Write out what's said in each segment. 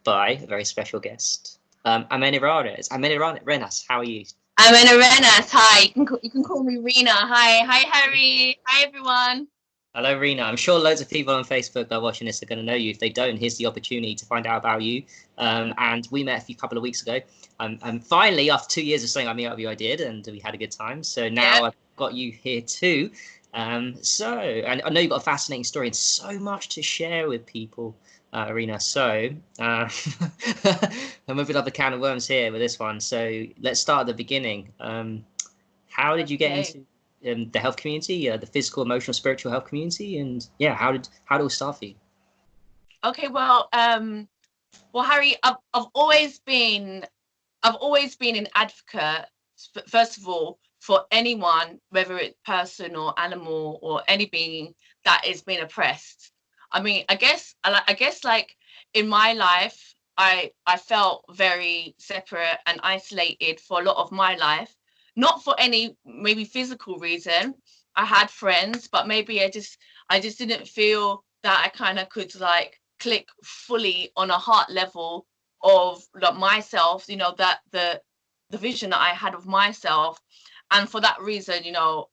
by a very special guest, Amenirena. How are you? Amenirena. Hi, you can call me Rena. Hi Harry. Hi everyone. Hello, Rena. I'm sure loads of people on Facebook that are watching this are going to know you. If they don't, here's the opportunity to find out about you. And we met a couple of weeks ago. And finally, after 2 years of saying I meet up with you, I did, and we had a good time. So now I've got you here too. And I know you've got a fascinating story and so much to share with people, Rena. So I'm moving up a can of worms here with this one. So let's start at the beginning. How did you get into the health community, the physical, emotional, spiritual health community, and how did it all start for you? Okay, well, Harry, I've always been an advocate, first of all, for anyone, whether it's person or animal or any being that is being oppressed. I mean, I guess like in my life, I felt very separate and isolated for a lot of my life. Not for any maybe physical reason. I had friends, but maybe I just didn't feel that I kind of could like click fully on a heart level of like myself, that the vision that I had of myself. And for that reason,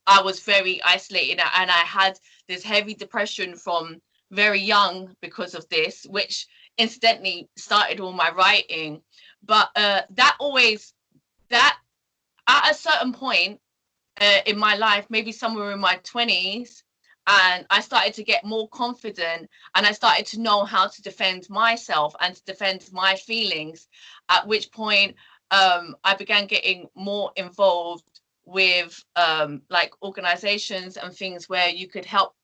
I was very isolated, and I had this heavy depression from very young because of this, which incidentally started all my writing. But that at a certain point in my life, maybe somewhere in my 20s, and I started to get more confident, and I started to know how to defend myself and to defend my feelings, at which point I began getting more involved with like organizations and things where you could help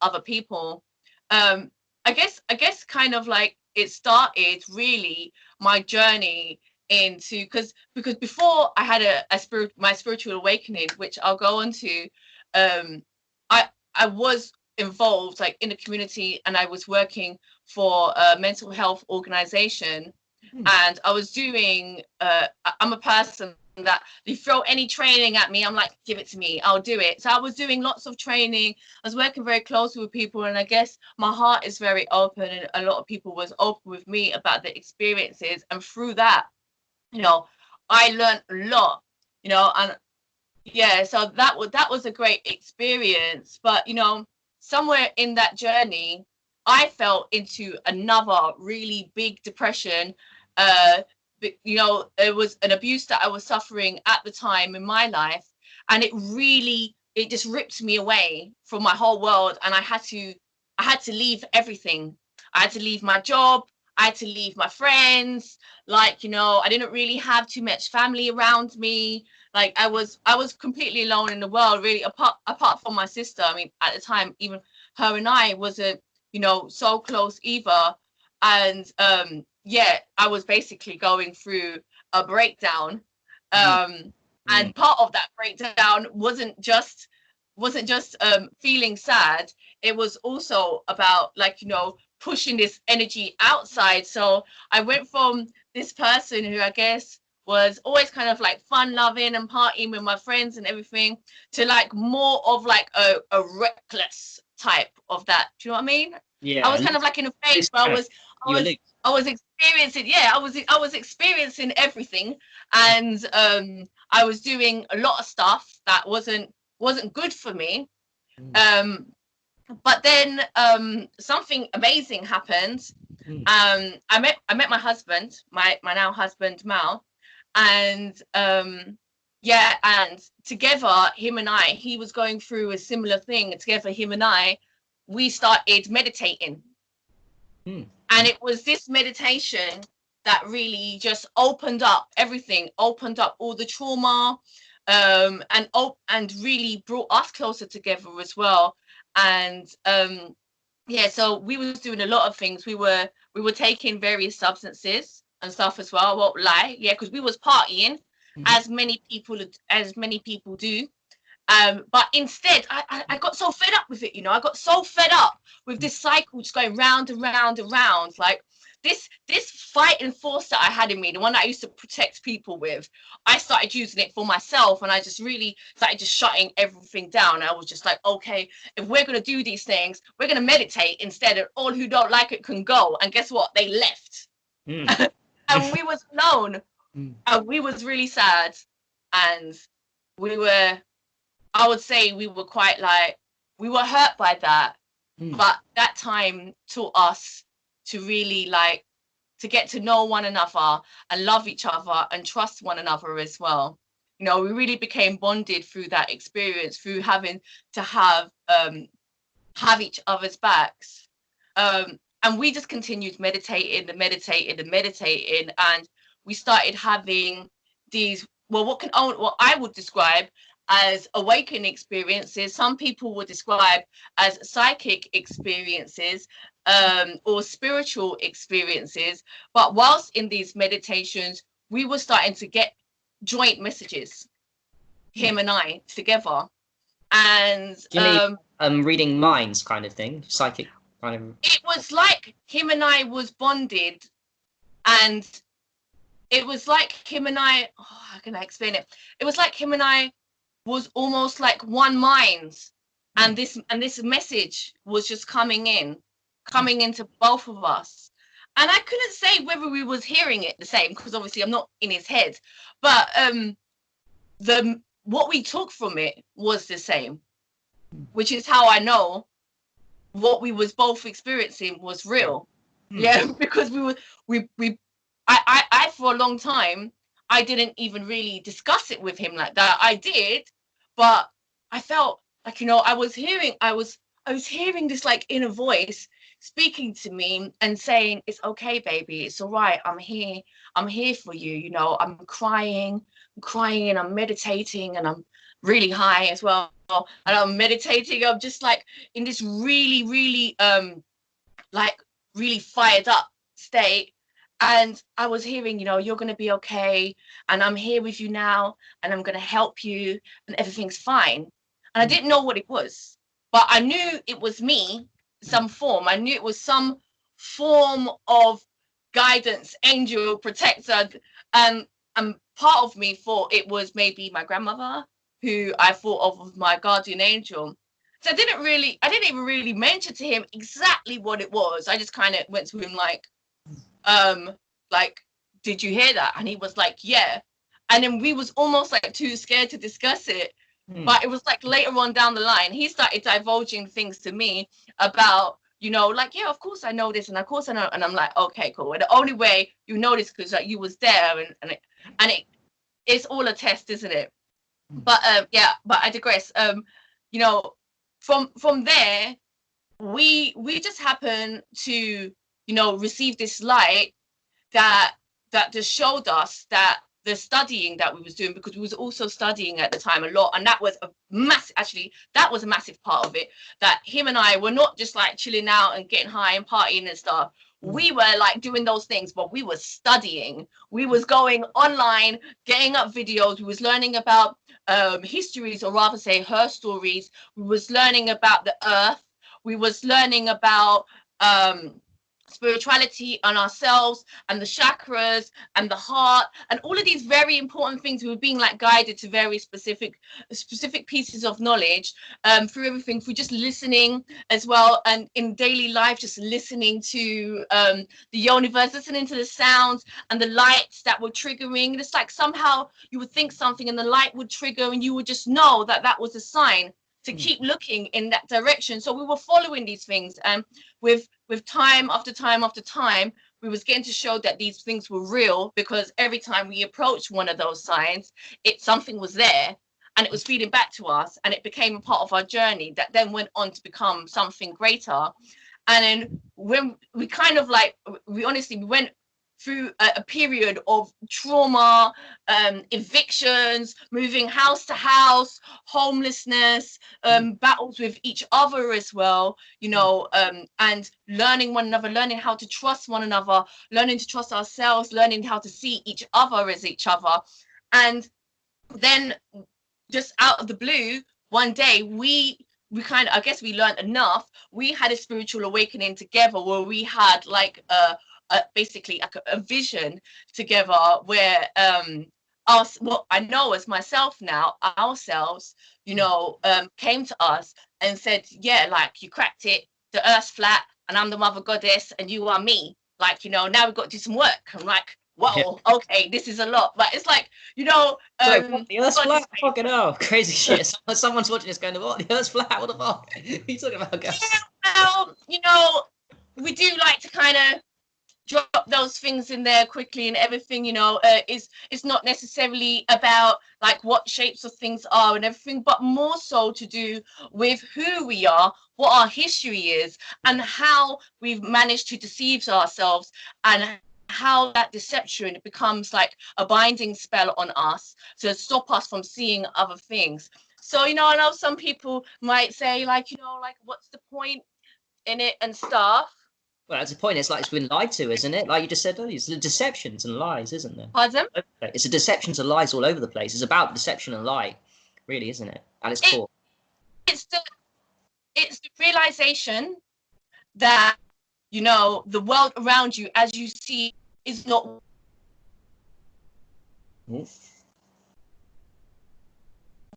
other people. I guess kind of like it started really my journey into because before I had my spiritual awakening, which I'll go on to, I was involved like in the community, and I was working for a mental health organization, and I was doing I'm a person that you throw any training at me, I'm like, give it to me, I'll do it. So I was doing lots of training, I was working very closely with people, and I guess my heart is very open, and a lot of people was open with me about their experiences, and through that, I learned a lot, and so that was a great experience. But somewhere in that journey, I fell into another really big depression. It was an abuse that I was suffering at the time in my life, and it just ripped me away from my whole world, and I had to leave everything. I had to leave my job, I had to leave my friends. Like, I didn't really have too much family around me. Like I was completely alone in the world, really, apart from my sister. I mean, at the time, even her and I wasn't, so close either. And I was basically going through a breakdown. And part of that breakdown wasn't just feeling sad. It was also about like, pushing this energy outside. So I went from this person who I guess was always kind of like fun loving and partying with my friends and everything, to like more of like a reckless type of that. Do you know what I mean? Yeah. I was kind of like in a phase where I was experiencing everything, and I was doing a lot of stuff that wasn't good for me. But then something amazing happened. I met my husband, my now husband Mal, and and together, him and I, he was going through a similar thing. Together, him and I, we started meditating. And it was this meditation that really just opened up everything, opened up all the trauma, and really brought us closer together as well. And so we was doing a lot of things. We were taking various substances and stuff as well. I won't lie, because we was partying, as many people do. But instead, I got so fed up with it. I got so fed up with this cycle just going round and round and round. Like this fighting force that I had in me, the one that I used to protect people with, I started using it for myself, and I just really started just shutting everything down. I was just like, okay, if we're going to do these things, we're going to meditate instead, and all who don't like it can go. And guess what? They left. Mm. And we was alone, Mm. and we was really sad, and we were, I would say we were quite like, we were hurt by that. Mm. But that time taught us to really like to get to know one another and love each other and trust one another as well. You know, we really became bonded through that experience, through having to have each other's backs. And we just continued meditating and meditating and meditating, and we started having these, well, what I would describe as awakening experiences. Some people would describe as psychic experiences, or spiritual experiences. But whilst in these meditations, we were starting to get joint messages, him and I together. And Do you mean reading minds kind of thing, psychic kind of? it was like him and I was bonded, and it was like him and I, oh, how can I explain it? It was like him and I was almost like one mind, and this message was just coming into both of us. And I couldn't say whether we was hearing it the same, because obviously I'm not in his head, but the what we took from it was the same, which is how I know what we was both experiencing was real. Yeah, because I for a long time I didn't even really discuss it with him like that. I did, but I felt like, you know, I was hearing this like inner voice speaking to me and saying, it's okay, baby, it's all right, I'm here for you. You know, I'm crying, and I'm meditating, and I'm really high as well, and I'm meditating. I'm just like in this really, really like really fired up state. And I was hearing, you know, you're going to be okay, and I'm here with you now, and I'm going to help you, and everything's fine. And I didn't know what it was, but I knew it was me, some form. I knew it was some form of guidance, angel, protector. And part of me thought it was maybe my grandmother, who I thought of as my guardian angel. So I didn't even really mention to him exactly what it was. I just kind of went to him like, did you hear that? And he was like, yeah. And then we was almost like too scared to discuss it. But it was like later on down the line, he started divulging things to me about, you know, like, yeah, of course I know this, and of course I know. And I'm like, okay, cool. And the only way you know this because like you was there, and it's all a test, isn't it? But yeah, but I digress. You know, from there, we just happen to, you know, receive this light that just showed us that the studying that we was doing, because we was also studying at the time a lot, and that was a massive part of it, that him and I were not just like chilling out and getting high and partying and stuff. We were like doing those things, but we were studying. We was going online, getting up videos. We was learning about histories, or rather say her stories. We was learning about the earth. We was learning about spirituality and ourselves and the chakras and the heart and all of these very important things. We were being like guided to very specific pieces of knowledge through everything, through just listening as well, and in daily life just listening to the universe, listening to the sounds and the lights that were triggering. It's like somehow you would think something and the light would trigger, and you would just know that that was a sign to keep looking in that direction. So we were following these things, and with time after time after time, we was getting to show that these things were real, because every time we approached one of those signs, something was there, and it was feeding back to us, and it became a part of our journey that then went on to become something greater. And then when we kind of like, we went through a period of trauma, evictions, moving house to house, homelessness, battles with each other as well, you know, and learning one another, learning how to trust one another, learning to trust ourselves, learning how to see each other as each other. And then just out of the blue, one day we kind of, I guess we learned enough. We had a spiritual awakening together, where we had like basically like a vision together, where us, what I know as myself now, ourselves, you know, came to us and said, yeah, like, you cracked it, the earth's flat, and I'm the mother goddess, and you are me. like, you know, now we've got to do some work. I'm like, whoa, okay, this is a lot. But it's like, you know, what, the Earth's flat? Fucking hell, crazy shit. Someone's watching this going, what? The Earth's flat? What the fuck? What are you talking about, guys? Yeah, well, you know, we do like to kind of drop those things in there quickly and everything, you know. It's not necessarily about like what shapes of things are and everything, but more so to do with who we are, what our history is, and how we've managed to deceive ourselves, and how that deception becomes like a binding spell on us to stop us from seeing other things. So, you know, I know some people might say, like, you know, like, what's the point in it and stuff. Well, that's the point. It's like it's been lied to, isn't it? Like you just said earlier, it's the deceptions and lies, isn't there? Pardon? It's a deceptions and lies all over the place. It's about deception and lie, really, isn't it? At its core. It's the realization that, you know, the world around you as you see is not.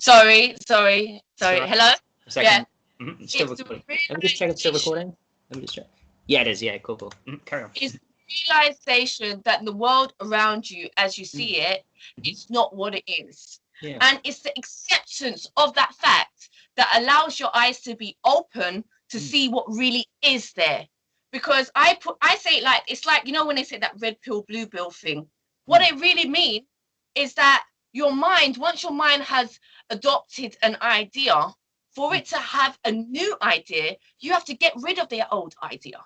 Sorry. Hello? A second. Yeah. Mm-hmm. Still recording. Let me just check it's still recording. Let me just check. Yeah, it is. Yeah, cool. Mm-hmm. Carry on. It's the realization that the world around you as you see it is not what it is. Yeah. And it's the acceptance of that fact that allows your eyes to be open to see what really is there. Because I say it like, it's like, you know, when they say that red pill, blue pill thing, what it really means is that your mind, once your mind has adopted an idea, for it to have a new idea, you have to get rid of their old idea.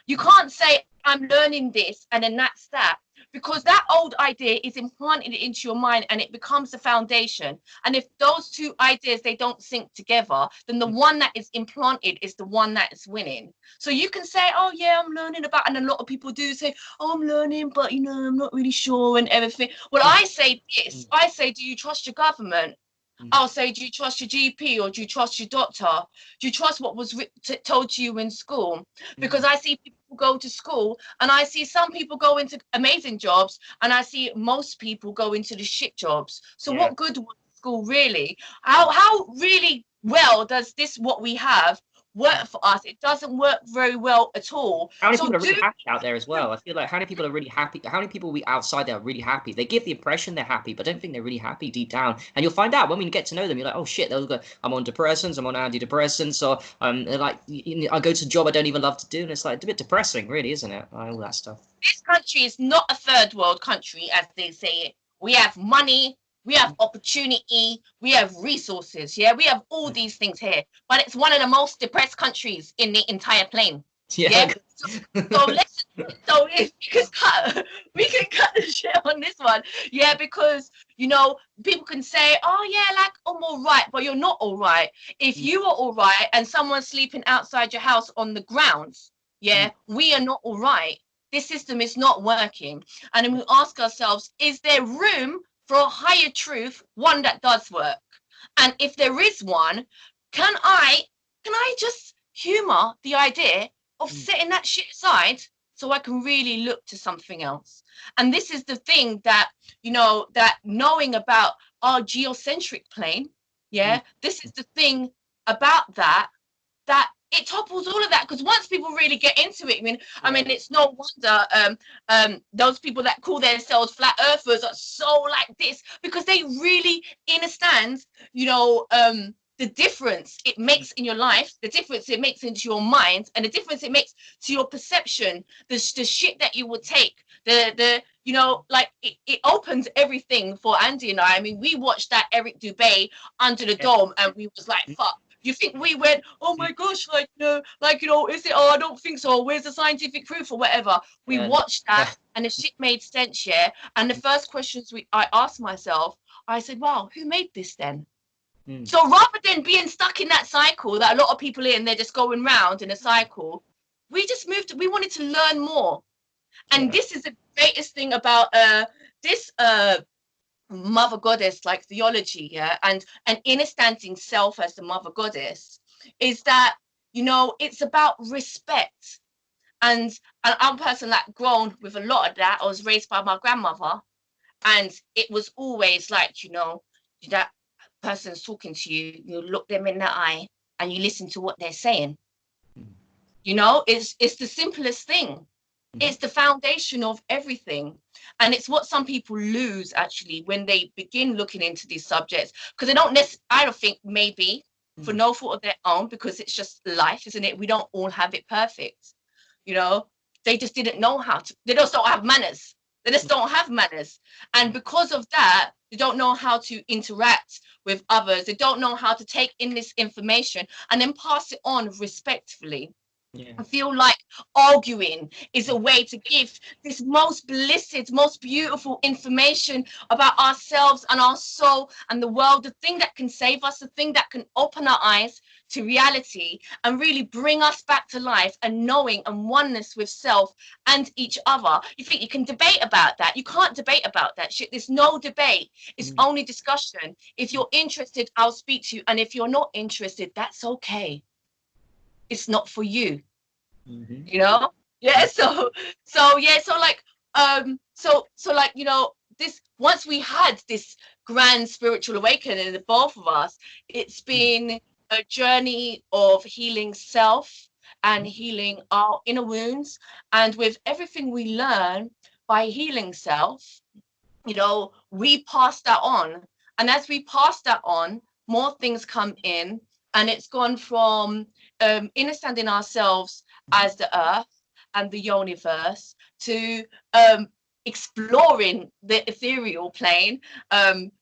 You can't say, I'm learning this and then that's that, because that old idea is implanted into your mind and it becomes the foundation. And if those two ideas, they don't sync together, then the one that is implanted is the one that is winning. So you can say, oh yeah, I'm learning about, and a lot of people do say, oh, I'm learning, but you know, I'm not really sure and everything. Well, I say this, I say, do you trust your government? I'll say, do you trust your GP or do you trust your doctor? Do you trust what was told to you in school? Because I see people go to school and I see some people go into amazing jobs and I see most people go into the shit jobs. So what good was school really? How really well does this, what we have, work for us? It doesn't work very well at all. How many people are really happy out there as well? I feel like how many people are really happy? How many people we outside there are really happy? They give the impression they're happy, but I don't think they're really happy deep down. And you'll find out when we get to know them. You're like, oh shit, they'll go, I'm on depressants, I'm on antidepressants, or like I go to a job I don't even love to do, and it's like a bit depressing, really, isn't it? All that stuff. This country is not a third world country, as they say it. We have money. We have opportunity, we have resources, yeah, we have all these things here, but it's one of the most depressed countries in the entire plane. Yeah. So let's, so if we can cut the shit on this one, yeah, because you know people can say, oh yeah, like I'm all right, but you're not all right. If you are all right and someone's sleeping outside your house on the grounds, yeah, we are not all right. This system is not working, and then we ask ourselves, is there room for a higher truth, one that does work? And if there is one, can I just humor the idea of setting that shit aside so I can really look to something else? And this is the thing that, you know, that knowing about our geocentric plane, yeah, this is the thing about that it topples all of that, because once people really get into it, I mean, it's no wonder those people that call themselves flat earthers are so like this, because they really understand, you know, the difference it makes in your life, the difference it makes into your mind, and the difference it makes to your perception, the shit that you will take, the you know, like it opens everything for Andy and I mean, we watched that Eric Dubé Under the Dome and we was like, fuck. You think we went, oh my gosh, like, no, like, you know, is it? Oh, I don't think so. Where's the scientific proof or whatever? We watched that and the shit made sense, yeah. And the first questions I asked myself, I said, wow, who made this then? So rather than being stuck in that cycle that a lot of people in, they're just going round in a cycle, we just moved, we wanted to learn more. And this is the greatest thing about this mother goddess like theology, yeah, and understanding self as the mother goddess, is that, you know, it's about respect. And I'm a person that grown with a lot of that. I was raised by my grandmother, and it was always like, you know, that person's talking to you, you look them in the eye and you listen to what they're saying. You know, it's the simplest thing. It's the foundation of everything. And it's what some people lose actually when they begin looking into these subjects, because they don't necessarily, I don't think, maybe for no fault of their own, because it's just life, isn't it? We don't all have it perfect, you know. They just didn't know how to, they just don't have manners. They just don't have manners. And because of that, they don't know how to interact with others. They don't know how to take in this information and then pass it on respectfully. Yeah. I feel like arguing is a way to give this most blessed, most beautiful information about ourselves and our soul and the world, the thing that can save us, the thing that can open our eyes to reality and really bring us back to life and knowing and oneness with self and each other. You think you can debate about that? You can't debate about that shit. There's no debate. It's only discussion. If you're interested, I'll speak to you. And if you're not interested, that's okay. It's not for you. You know. Yeah, so like like, you know, this, once we had this grand spiritual awakening in the both of us, it's been a journey of healing self and healing our inner wounds. And with everything we learn by healing self, you know, we pass that on. And as we pass that on, more things come in. And it's gone from understanding ourselves as the earth and the universe to exploring the ethereal plane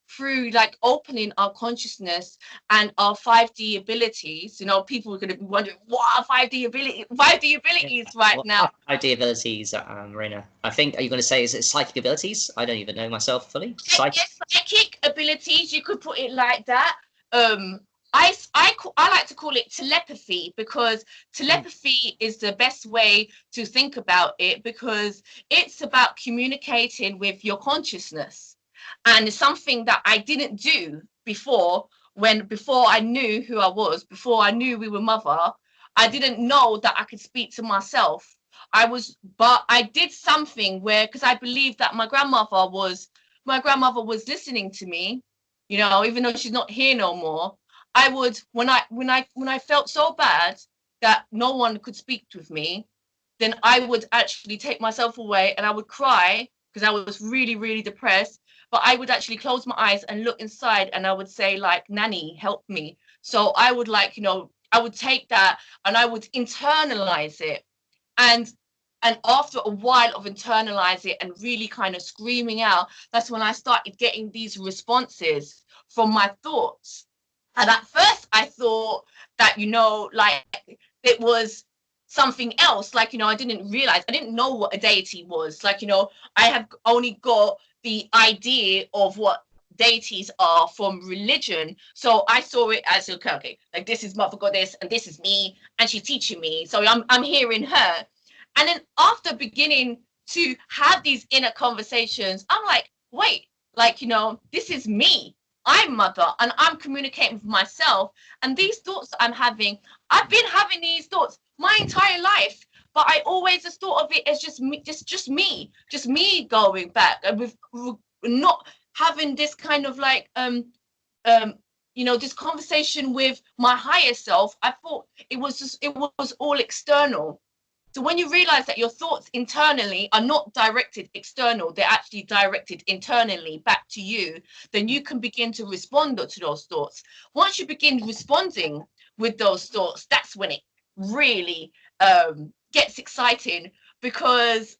through like opening our consciousness and our 5D abilities. You know, people are going to be wondering, what are 5D abilities right now? 5D abilities, Marina. I think, are you going to say, is it psychic abilities? I don't even know myself fully. Psychic abilities, you could put it like that. I like to call it telepathy, because telepathy is the best way to think about it, because it's about communicating with your consciousness. And it's something that I didn't do before I knew who I was, before I knew we were mother. I didn't know that I could speak to myself. But I did something where, because I believed that my grandmother was listening to me, you know, even though she's not here no more. I would, when I felt so bad that no one could speak with me, then I would actually take myself away and I would cry because I was really, really depressed. But I would actually close my eyes and look inside and I would say, like, Nanny, help me. So I would, like, you know, I would take that and I would internalize it. And after a while of internalizing it and really kind of screaming out, that's when I started getting these responses from my thoughts. And at first I thought that, you know, like it was something else. Like, you know, I didn't know what a deity was. Like, you know, I have only got the idea of what deities are from religion. So I saw it as, okay, like this is Mother Goddess and this is me and she's teaching me. So I'm hearing her. And then after beginning to have these inner conversations, I'm like, wait, like, you know, this is me. I'm mother and I'm communicating with myself. And these thoughts I'm having, I've been having these thoughts my entire life, but I always just thought of it as just me going back and with not having this kind of like, you know, this conversation with my higher self. I thought it was all external. So when you realize that your thoughts internally are not directed external, they're actually directed internally back to you, then you can begin to respond to those thoughts. Once you begin responding with those thoughts, that's when it really gets exciting, because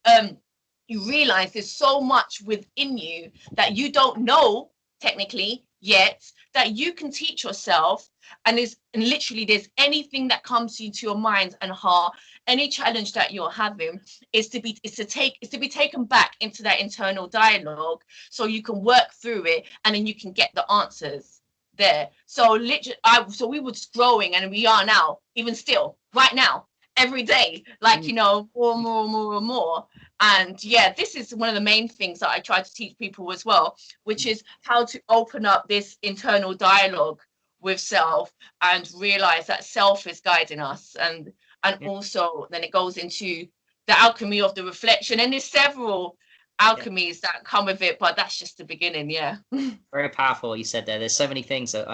you realize there's so much within you that you don't know technically yet, that you can teach yourself. And literally there's anything that comes into your mind and heart, any challenge that you're having is to be taken back into that internal dialogue, so you can work through it and then you can get the answers there. So literally, so we were just growing, and we are now, even still, right now, every day, like, you know, more and more. And yeah, this is one of the main things that I try to teach people as well, which is how to open up this internal dialogue with self and realize that self is guiding us. And also then it goes into the alchemy of the reflection, and there's several alchemies that come with it, but that's just the beginning. Yeah. Very powerful what you said there. There's so many things that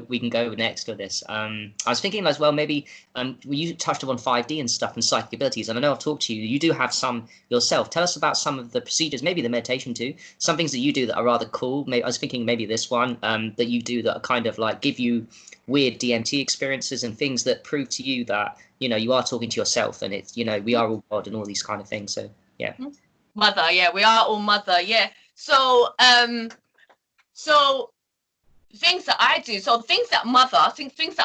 we can go next with this. I was thinking as well, maybe you touched upon 5D and stuff and psychic abilities, and I know I've talked to you. You do have some yourself. Tell us about some of the procedures, maybe the meditation too. Some things that you do that are rather cool. Maybe I was thinking maybe this one that you do that are kind of like give you weird DMT experiences and things that prove to you that you are talking to yourself, and it's we are all God and all these kind of things. So yeah. Mother, yeah, we are all mother, yeah. So so things that I do, so things that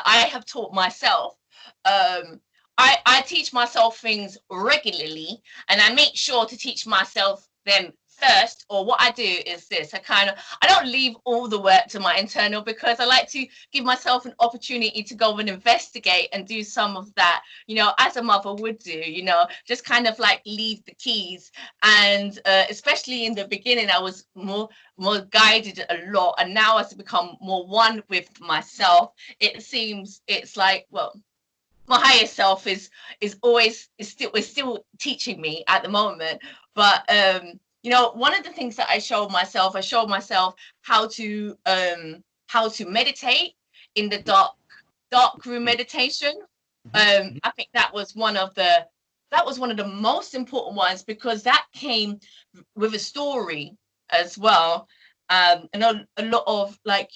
I have taught myself, I teach myself things regularly, and I make sure to teach myself them first. Or what I do is this: I don't leave all the work to my internal, because I like to give myself an opportunity to go and investigate and do some of that, as a mother would do, just kind of like leave the keys. And especially in the beginning, I was more guided a lot, and now as I become more one with myself, it seems it's like, well, my higher self is still teaching me at the moment. But one of the things that I showed myself how to meditate in the dark room meditation. I think that was one of the most important ones, because that came with a story as well. And a lot of, like,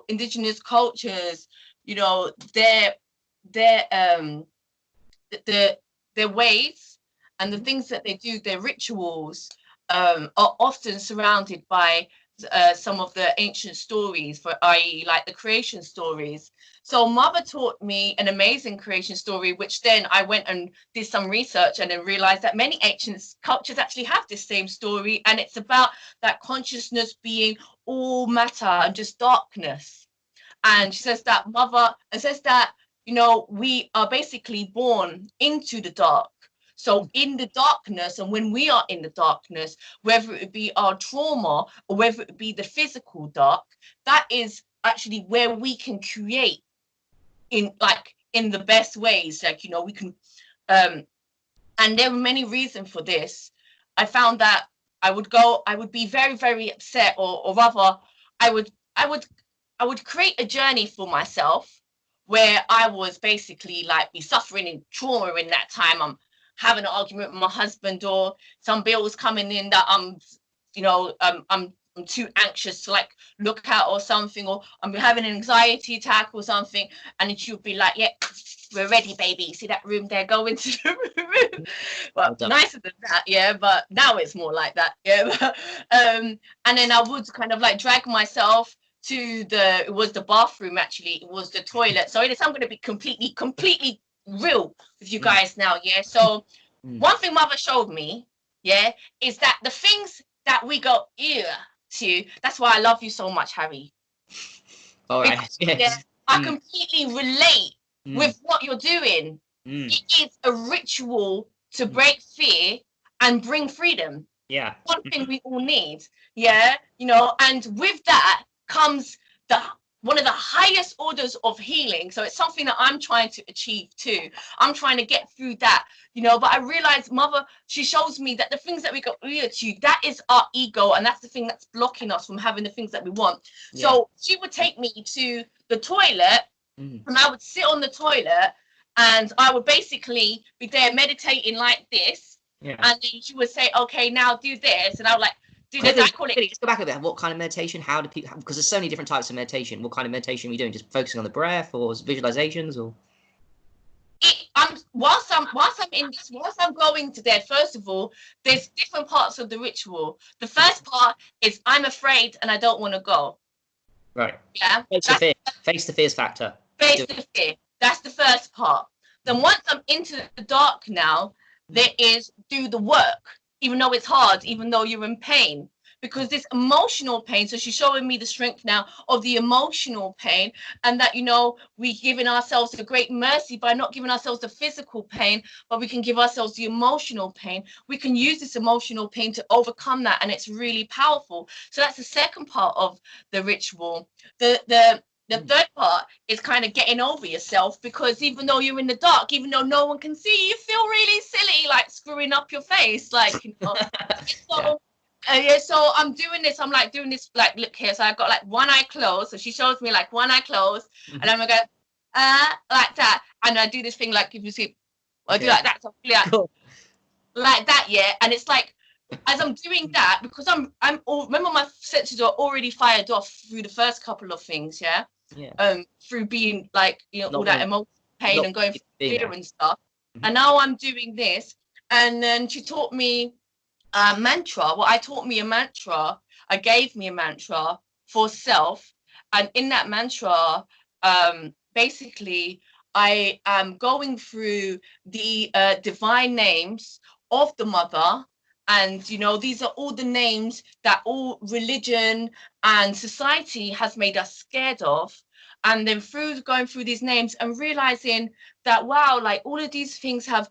indigenous cultures, their ways and the things that they do, their rituals, are often surrounded by some of the ancient stories, i.e. like the creation stories. So Mother taught me an amazing creation story, which then I went and did some research and then realized that many ancient cultures actually have this same story, and it's about that consciousness being all matter and just darkness. And she says that we are basically born into the dark. So in the darkness, and when we are in the darkness, whether it be our trauma or whether it be the physical dark, that is actually where we can create in the best ways. We can, and there were many reasons for this. I found that I would be very, very upset, or rather, I would create a journey for myself where I was basically like be suffering in trauma in that time. I'm having an argument with my husband, or some bills coming in that I'm too anxious to like look at or something, or I'm having an anxiety attack or something, and then she would be like, yeah, we're ready, baby. See that room there? Go into the room. Well, nicer than that, yeah, but now it's more like that, yeah. And then I would kind of like drag myself to it was the bathroom, actually. It was the toilet. So I'm going to be completely real with you guys now, yeah. So one thing Mother showed me, yeah, is that the things that we go to, that's why I love you so much, Harry. All right. Because, yeah, I completely relate with what you're doing. It is a ritual to break fear and bring freedom. Yeah. One thing we all need, yeah, and with that comes one of the highest orders of healing. So it's something that I'm trying to achieve too. I'm trying to get through that, but I realize Mother, she shows me that the things that we go to, that is our ego, and that's the thing that's blocking us from having the things that we want. Yeah. So she would take me to the toilet, and I would sit on the toilet, and I would basically be there meditating like this. Yeah. And then she would say, okay, now do this. And I would like, just go back a bit. What kind of meditation? How do people? Because there's so many different types of meditation. What kind of meditation are you doing? Just focusing on the breath, or visualizations, or? Whilst I'm going to there, first of all, there's different parts of the ritual. The first part is I'm afraid and I don't want to go. Right. Yeah. Face the fears factor. Face the fear. That's the first part. Then once I'm into the dark now, there is do the work. Even though it's hard, even though you're in pain, because this emotional pain. So she's showing me the strength now of the emotional pain, and that, we giving ourselves a great mercy by not giving ourselves the physical pain, but we can give ourselves the emotional pain. We can use this emotional pain to overcome that, and it's really powerful. So that's the second part of the ritual. The third part is kind of getting over yourself, because even though you're in the dark, even though no one can see, you feel really silly, like screwing up your face, like, So Yeah, so I'm doing this. I'm like doing this, like, look here. So I got like one eye closed. So she shows me like one eye closed, and I'm gonna go, like that. And I do this thing, like, if you see, I do like that. So Cool. like that, yeah. And it's like, as I'm doing that, because remember my senses are already fired off through the first couple of things, yeah. Through being like, you know, all that emotion, pain, and going through fear and stuff. And now I'm doing this, and then she taught me a mantra. Well, I taught me a mantra. I gave me a mantra for self, and in that mantra, basically, I am going through the divine names of the mother. And, you know, these are all the names that all religion and society has made us scared of. And then through going through these names and realizing that, wow, like all of these things have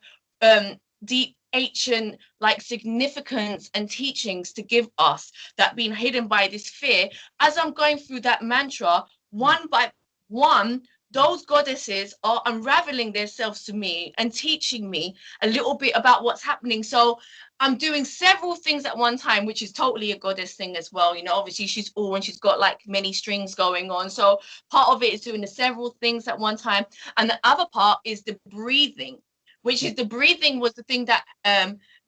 deep ancient like significance and teachings to give us that been hidden by this fear. As I'm going through that mantra, one by one, those goddesses are unraveling themselves to me and teaching me a little bit about what's happening. So I'm doing several things at one time, which is totally a goddess thing as well. You know, obviously she's all, and she's got like many strings going on. So part of it is doing the several things at one time. And the other part is the breathing, which is the breathing was the thing that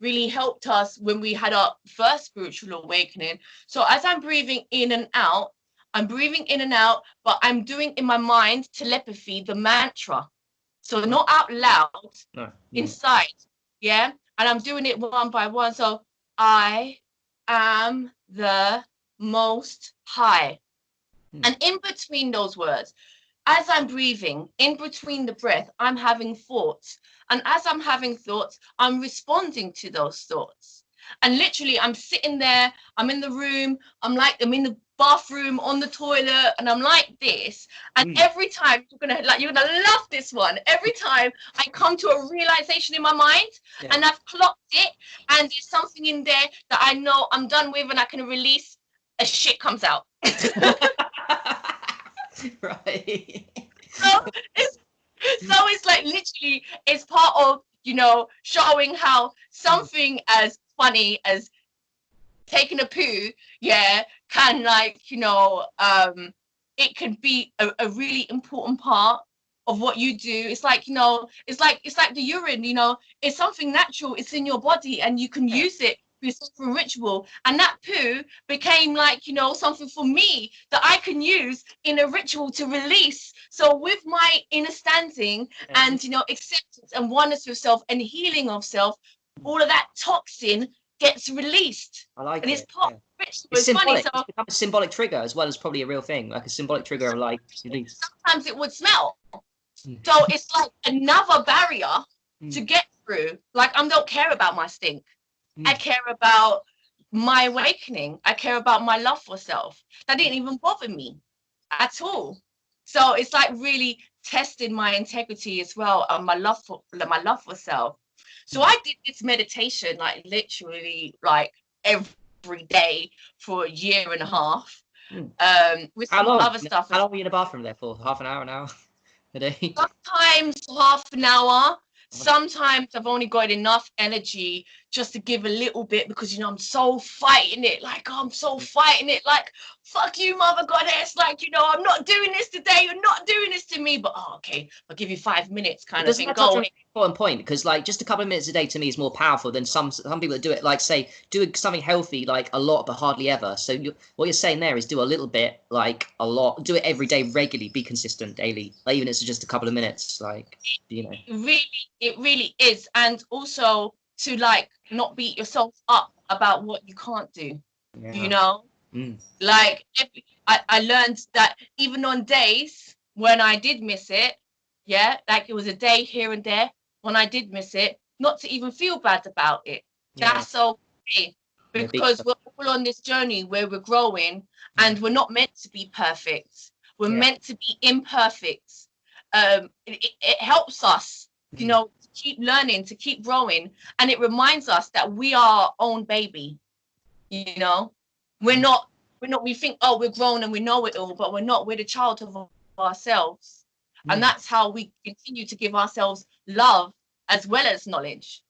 really helped us when we had our first spiritual awakening. So as I'm breathing in and out, but I'm doing in my mind telepathy, the mantra. So not out loud, inside. Yeah. And I'm doing it one by one. So I am the most high. And in between those words, as I'm breathing, in between the breath, I'm having thoughts. And as I'm having thoughts, I'm responding to those thoughts. And literally, I'm sitting there, I'm in the room, I'm in the bathroom, on the toilet, and I'm like this. And every time you're gonna love this one. Every time I come to a realization in my mind, and I've clocked it, and there's something in there that I know I'm done with and I can release, a shit comes out. Right. So it's like literally, it's part of, you know, showing how something as funny as taking a poo, can, like, you know, it can be a really important part of what you do. It's like, you know, it's like the urine, you know, it's something natural, it's in your body, and you can use it through ritual. And that poo became, like, you know, something for me that I can use in a ritual to release. So with my inner standing and, you know, acceptance and oneness with self and healing of self, all of that toxin gets released. I like and it. It's part of ritual. It's symbolic. Funny. So it's become a symbolic trigger as well as probably a real thing, like a symbolic trigger of like release. Sometimes it would smell. So it's like another barrier to get through. Like, I don't care about my stink. I care about my awakening. I care about my love for self. That didn't even bother me at all. So it's like really tested my integrity as well, and my love for self. So I did this meditation like literally like every day for a year and a half. With some other stuff. How long were you in the bathroom there for? Half an hour, an hour a day? Sometimes half an hour. Sometimes I've only got enough energy just to give a little bit, because, you know, I'm so fighting it. Like, like, fuck you, mother goddess. Like, you know, I'm not doing this today. You're not doing this to me. But, okay, I'll give you 5 minutes kind of thing. That's an important point, because, like, just a couple of minutes a day to me is more powerful than some people that do it, like, say, do something healthy, like, a lot, but hardly ever. So what you're saying there is do a little bit, like, a lot. Do it every day regularly. Be consistent daily. Like, even if it's just a couple of minutes, like, you know. It really is. And also to, like, not beat yourself up about what you can't do, you know? Like, I learned that even on days when I did miss it, like it was a day here and there when I did miss it, not to even feel bad about it. That's okay, because we're all on this journey where we're growing, and we're not meant to be perfect. We're meant to be imperfect. It helps us, you know, to keep learning, to keep growing, and it reminds us that we are our own baby. You know, we're not. We think, oh, we're grown and we know it all, but we're not. We're the child of ourselves, and that's how we continue to give ourselves love as well as knowledge.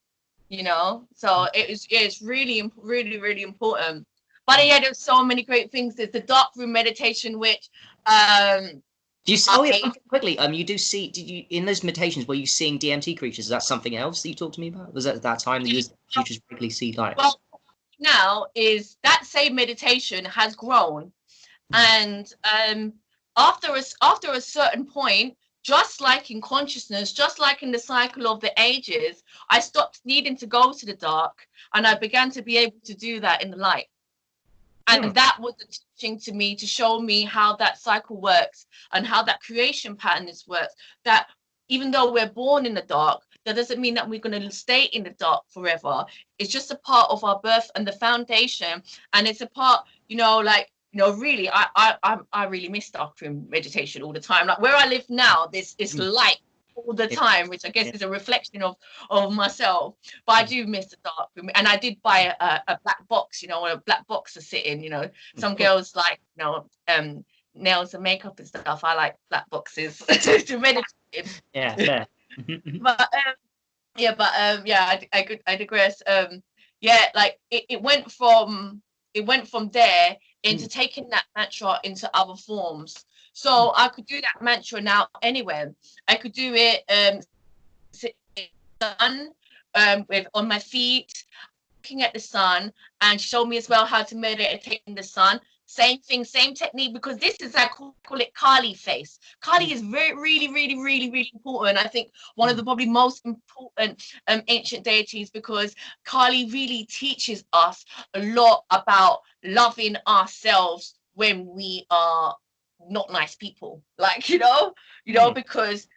you know. So it's really, really, really important. But yeah, there's so many great things. There's the dark room meditation, which Do you? Oh yeah, quickly. You do see? Did you in those meditations? Were you seeing DMT creatures? Is that something else that you talked to me about? Was that that time that you just regularly see lights? well, now is that same meditation has grown, and after a certain point, just like in consciousness, just like in the cycle of the ages, I stopped needing to go to the dark, and I began to be able to do that in the light. And that was the teaching to me, to show me how that cycle works and how that creation pattern is works. That even though we're born in the dark, that doesn't mean that we're going to stay in the dark forever. It's just a part of our birth and the foundation. And it's a part, you know, like, you know, really, I really miss dark room meditation all the time. Like where I live now, this is light all the time, which I guess is a reflection of myself. But I do miss the dark room, and I did buy a black box, you know, a black box to sit in. You know, some girls like, you know, nails and makeup and stuff. I like black boxes to meditate. Yeah, fair. But I digress. Yeah, like it went from there into taking that mantra into other forms. So I could do that mantra now anywhere. I could do it sitting in the sun, with on my feet, looking at the sun, and show me as well how to meditate in the sun. Same thing, same technique, because this is, I call it Kali face. Kali is really, really, really, really important. I think one of the probably most important ancient deities, because Kali really teaches us a lot about loving ourselves when we are not nice people, like, you know, because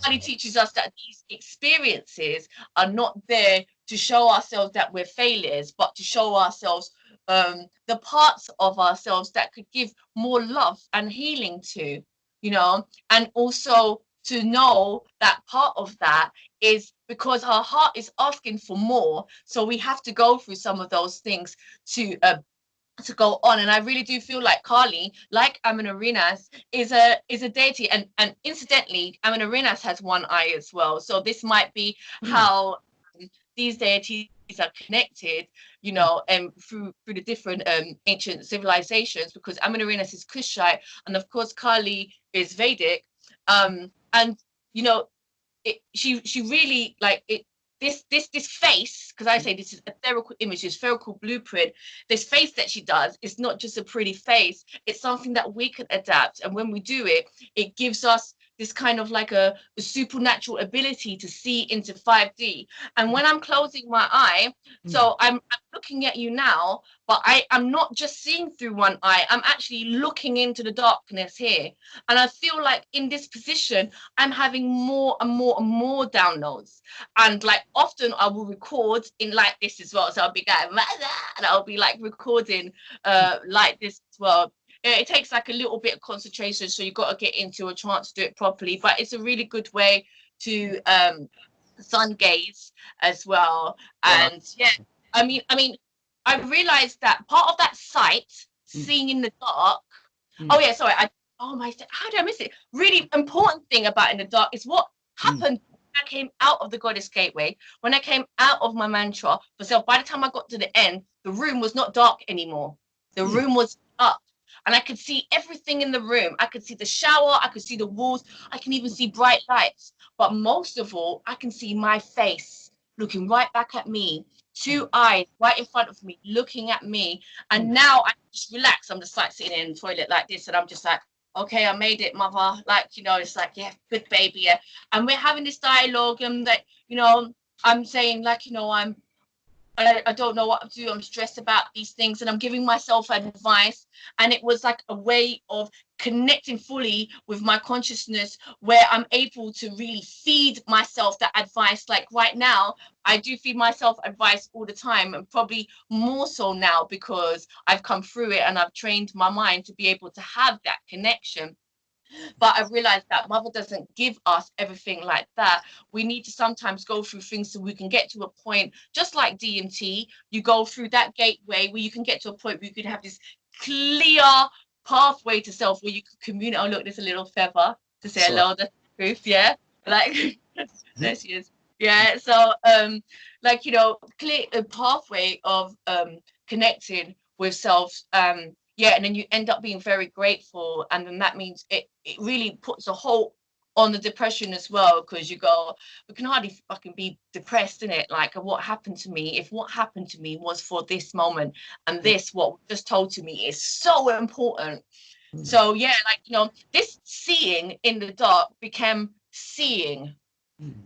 Kali teaches us that these experiences are not there to show ourselves that we're failures, but to show ourselves the parts of ourselves that could give more love and healing to, you know, and also to know that part of that is because our heart is asking for more. So we have to go through some of those things to go on. And I really do feel like Kali, like Amenirena, is a deity, and incidentally, Amenirena has one eye as well. So this might be how these deities are connected, you know, and through the different ancient civilizations, because Amenirena is Kushite, and of course Kali is Vedic, and you know, she really like it. This face, because I say this is a etherical image, this etherical blueprint, this face that she does is not just a pretty face, it's something that we can adapt. And when we do it, it gives us this kind of like a supernatural ability to see into 5D. And when I'm closing my eye, so I'm looking at you now, but I'm not just seeing through one eye, I'm actually looking into the darkness here. And I feel like in this position, I'm having more and more and more downloads. And like often I will record in like this as well. So I'll be like, and I'll be like recording like this as well. It takes like a little bit of concentration, so you've got to get into a trance to do it properly. But it's a really good way to sun gaze as well. And yeah, I mean, I realized that part of that sight, seeing in the dark. Oh yeah, sorry. How did I miss it? Really important thing about in the dark is what happened when I came out of the Goddess Gateway. When I came out of my mantra for self, by the time I got to the end, the room was not dark anymore. The room was up. And I could see everything in the room. I could see the shower. I could see the walls. I can even see bright lights. But most of all, I can see my face looking right back at me. 2 eyes right in front of me, looking at me. And now I just relax. I'm just like sitting in the toilet like this. And I'm just like, okay, I made it, mother. Like, you know, it's like, yeah, good baby. Yeah. And we're having this dialogue. And that, you know, I'm saying like, you know, I don't know what to do. I'm stressed about these things, and I'm giving myself advice. And it was like a way of connecting fully with my consciousness, where I'm able to really feed myself that advice. Like right now, I do feed myself advice all the time, and probably more so now because I've come through it and I've trained my mind to be able to have that connection. But I realized that mother doesn't give us everything like that. We need to sometimes go through things so we can get to a point, just like DMT, you go through that gateway where you can get to a point where you can have this clear pathway to self, where you can communicate. Oh, look, there's a little feather to say hello, that's proof, yeah? Like, there she is. Yeah, so like, you know, clear a pathway of connecting with self, yeah, and then you end up being very grateful, and then that means it really puts a halt on the depression as well, because you go, we can hardly fucking be depressed in it, like what happened to me, if what happened to me was for this moment, and this what was just told to me is so important. So yeah, like, you know, this seeing in the dark became seeing,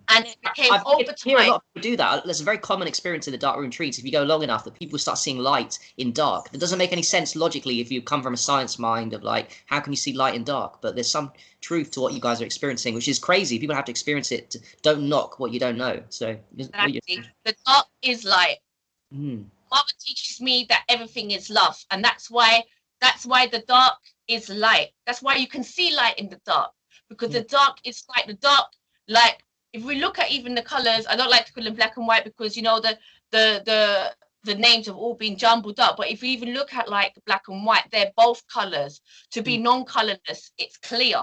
and it became I over hear a time. lot of people do that. There's a very common experience in the dark room retreats. If you go long enough, that people start seeing light in dark. That doesn't make any sense logically if you come from a science mind of like, how can you see light in dark? But there's some truth to what you guys are experiencing, which is crazy. People have to experience it. Don't knock what you don't know. So, Exactly. The dark is light. mm, Mother teaches me that everything is love, and that's why the dark is light. That's why you can see light in the dark, because yeah, the dark is like the dark, like if we look at even the colors, I don't like to call them black and white, because you know the names have all been jumbled up. But if you even look at like black and white, they're both colors. To be mm, non-colorless, it's clear.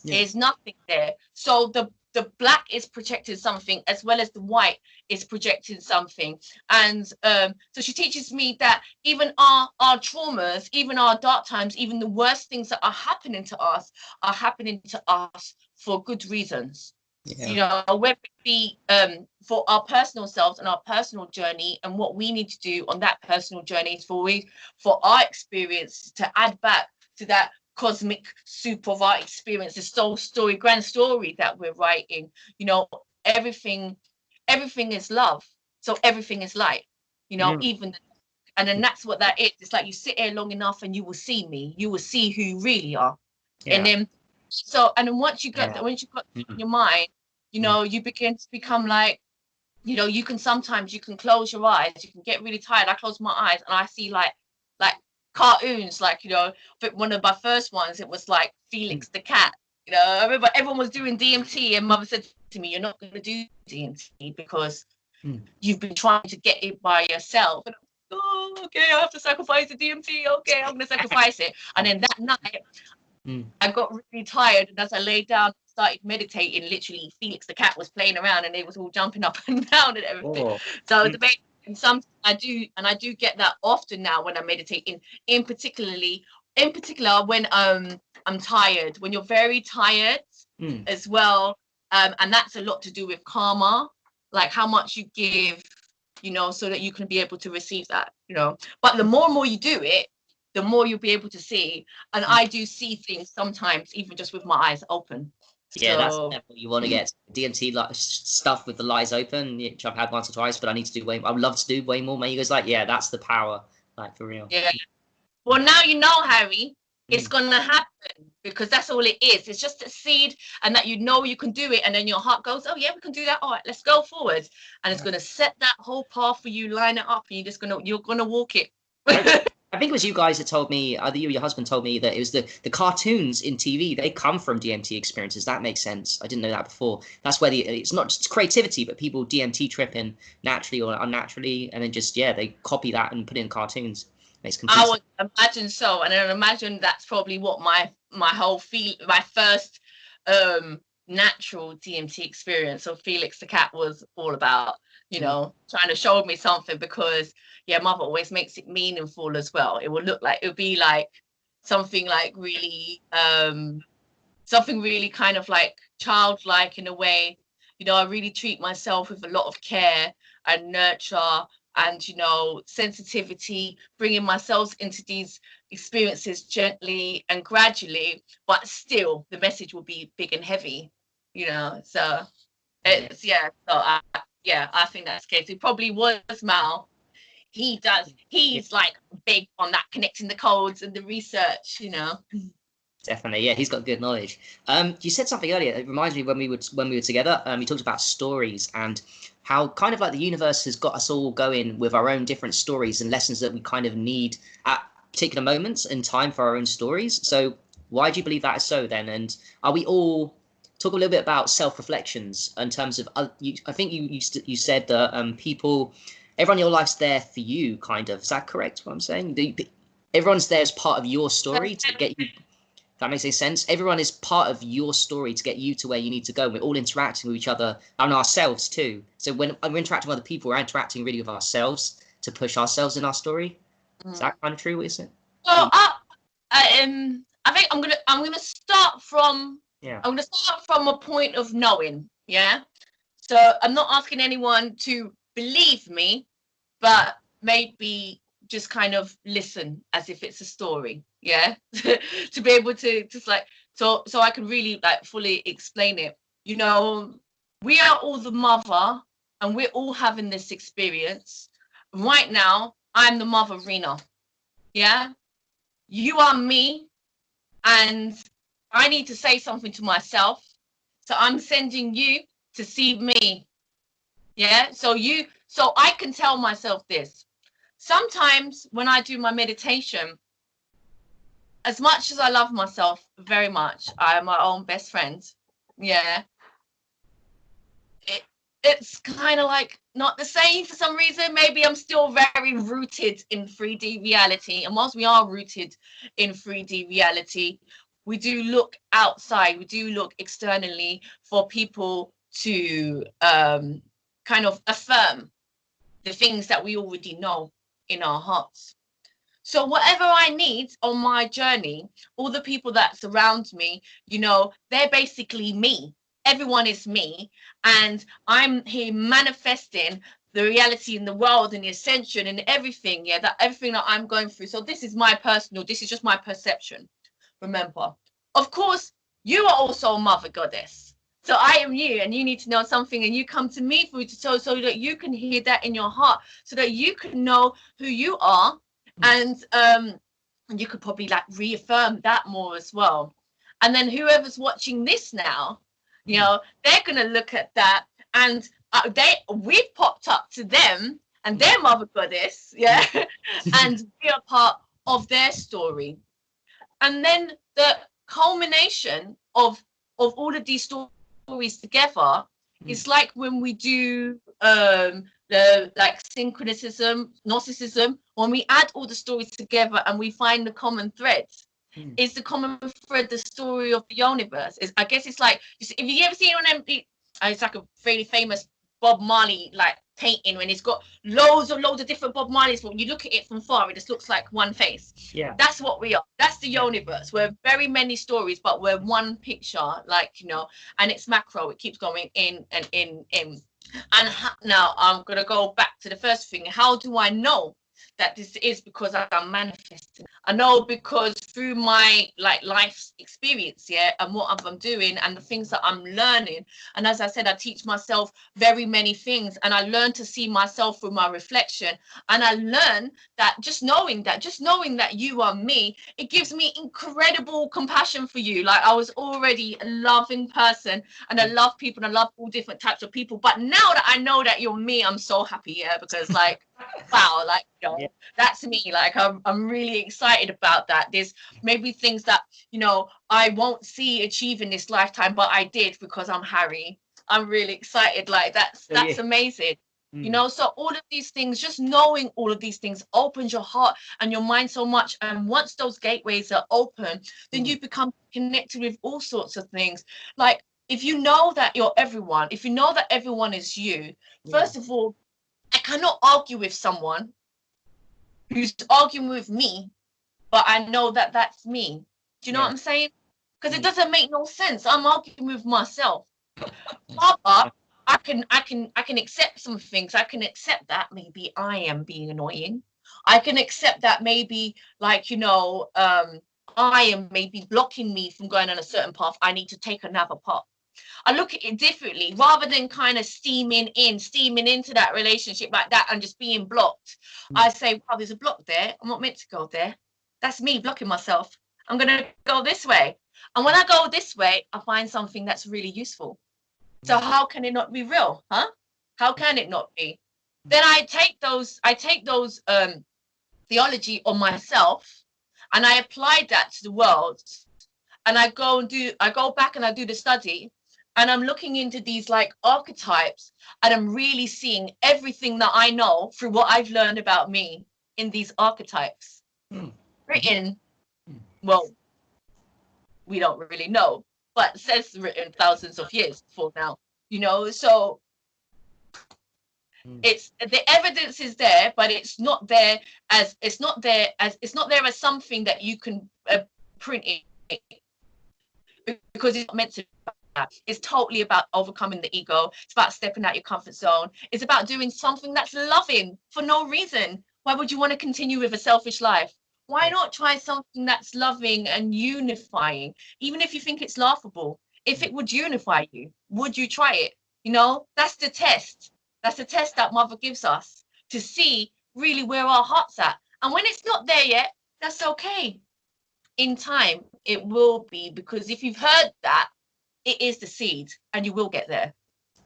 yeah, There's nothing there. So the black is projecting something, as well as the white is projecting something. And so she teaches me that even our traumas, even our dark times, even the worst things that are happening to us are happening to us for good reasons. yeah, You know, whether it be for our personal selves and our personal journey, and what we need to do on that personal journey is for our experience to add back to that cosmic soup of our experience, the soul story, grand story that we're writing. You know, everything is love, so everything is light, you know, yeah, even. And then that's what that is. It's like you sit here long enough and you will see me, you will see who you really are. And yeah, then so, and then once you got yeah, that, once you got in mm, your mind, you mm, know, you begin to become like, you know, you can sometimes, you can close your eyes, you can get really tired. I close my eyes and I see like cartoons, like, you know, but one of my first ones, it was like mm, Felix the cat. You know, I remember everyone was doing DMT, and mother said to me, you're not going to do DMT because mm, you've been trying to get it by yourself. And I'm like, oh, okay, I have to sacrifice the DMT. Okay, I'm going to sacrifice it. And then that night, mm. I got really tired, and as I laid down, started meditating. Literally, Felix the cat was playing around, and it was all jumping up and down and everything. Oh, So it was mm, amazing. And some I do get that often now when I'm meditating. In particular, when I'm tired. When you're very tired, mm, as well, and that's a lot to do with karma, like how much you give, you know, so that you can be able to receive that, you know. But the more and more you do it, the more you'll be able to see. And mm. I do see things sometimes, even just with my eyes open. Yeah, that's the So level you want to get. DMT like stuff with the lies open, which I've had once or twice, but I need to do way. I would love to do way more. My ego's like, yeah, that's the power, like for real. yeah. Well, now you know, Harry, it's Mm. gonna happen, because that's all it is. It's just a seed, and that you know you can do it, and then your heart goes, "Oh yeah, we can do that. All right, let's go forward." And it's gonna set that whole path for you, line it up, and you're gonna walk it. I, I think it was you guys that told me, either you or your husband told me that it was the cartoons in TV. They come from DMT experiences. That makes sense. I didn't know that before. That's where it's not just creativity, but people DMT tripping naturally or unnaturally, and then just yeah, they copy that and put it in cartoons. Makes complete I sense. would imagine so, and I imagine that's probably what my first natural DMT experience of Felix the cat was all about. You Mm. know, trying to show me something, because yeah, mother always makes it meaningful as well. It will look like, it would be like something like really something really kind of like childlike in a way. You know, I really treat myself with a lot of care and nurture, and, you know, sensitivity, bringing myself into these experiences gently and gradually, but still the message will be big and heavy, you know. So Yeah. it's, yeah, so yeah, I think that's the case. It probably was Mal. Yeah. He's like big on that, connecting the codes and the research, you know. Definitely, yeah, he's got good knowledge. You said something earlier. It reminds me when we were together. You talked about stories and how kind of like the universe has got us all going with our own different stories and lessons that we kind of need at particular moments in time for our own stories. So why do you believe that is so then? And are we all talk a little bit about self-reflections in terms of? I think you said that people, everyone in your life's there for you, kind of. Is that correct? What I'm saying? Everyone's there as part of your story to get you That makes any sense. Everyone is part of your story to get you to where you need to go. We're all interacting with each other and ourselves too. So when we're interacting with other people, we're interacting really with ourselves to push ourselves in our story. Is that kind of true? What you're saying? So I think I'm gonna start from a point of knowing. Yeah. So I'm not asking anyone to believe me, but maybe just kind of listen as if it's a story. Yeah. To be able to just like so I can really like fully explain it. You know, we are all the mother and we're all having this experience. Right now, I'm the mother, Rena. Yeah. You are me, and I need to say something to myself. So I'm sending you to see me. Yeah. So I can tell myself this. Sometimes when I do my meditation, as much as I love myself very much, I am my own best friend. Yeah. It's kind of like not the same for some reason. Maybe I'm still very rooted in 3D reality. And whilst we are rooted in 3D reality, we do look outside, we do look externally for people to kind of affirm the things that we already know in our hearts. So whatever I need on my journey, all the people that surround me, you know, they're basically me. Everyone is me, and I'm here manifesting the reality in the world and the ascension and everything. Yeah, that everything that I'm going through. So this is just my perception. Remember, of course, you are also a mother goddess. So I am you, and you need to know something, and you come to me so that you can hear that in your heart, so that you can know who you are, and you could probably like reaffirm that more as well. And then whoever's watching this now, you know, they're gonna look at that, and we've popped up to them and their mother goddess, yeah, and be a part of their story. And then the culmination of all of these stories together is like when we do the like synchronicism, narcissism, when we add all the stories together and we find the common thread. Is the common thread the story of the universe? I guess it's like, if you ever seen one of them, it's like a really famous Bob Marley like painting when it's got loads of different Bob Marleys, but when you look at it from far, it just looks like one face. Yeah. That's what we are. That's the universe. We're very many stories, but we're one picture, like, you know, and it's macro. It keeps going in and in. And now I'm going to go back to the first thing. How do I know that this is? Because I'm manifesting. I know because through my like life's experience, yeah, and what I'm doing and the things that I'm learning. And as I said, I teach myself very many things, and I learn to see myself through my reflection. And I learn that just knowing that you are me, it gives me incredible compassion for you. Like, I was already a loving person, and I love people, and I love all different types of people. But now that I know that you're me, I'm so happy, yeah, because like, wow, like, you know, that's me. Like, I'm really excited about that. There's maybe things that, you know, I won't see achieve in this lifetime, but I did because I'm Harry. I'm really excited. Like, that's amazing. You know, so all of these things, just knowing all of these things opens your heart and your mind so much. And once those gateways are open, then you become connected with all sorts of things. Like, if you know that you're everyone, if you know that everyone is you, first of all, I cannot argue with someone who's arguing with me, but I know that that's me. Do you know what I'm saying? Because it doesn't make no sense. I'm arguing with myself. But I can accept some things. I can accept that maybe I am being annoying. I can accept that maybe, like, you know, I am maybe blocking me from going on a certain path. I need to take another path. I look at it differently, rather than kind of steaming into that relationship like that and just being blocked. I say, wow, there's a block there. I'm not meant to go there. That's me blocking myself. I'm going to go this way. And when I go this way, I find something that's really useful. So how can it not be real? Huh? How can it not be? Then I take those theology on myself, and I apply that to the world. And I go back and I do the study, and I'm looking into these like archetypes, and I'm really seeing everything that I know through what I've learned about me in these archetypes. Written, well, we don't really know, but says written thousands of years before now, you know. So it's the evidence is there, but it's not there as something that you can print it, because it's not meant to be that. It's totally about overcoming the ego. It's about stepping out your comfort zone. It's about doing something that's loving for no reason. Why would you want to continue with a selfish life? Why not try something that's loving and unifying, even if you think it's laughable? If it would unify you, would you try it? You know, that's the test. That's the test that Mother gives us to see really where our heart's at. And when it's not there yet, that's okay. In time, it will be, because if you've heard that, it is the seed and you will get there.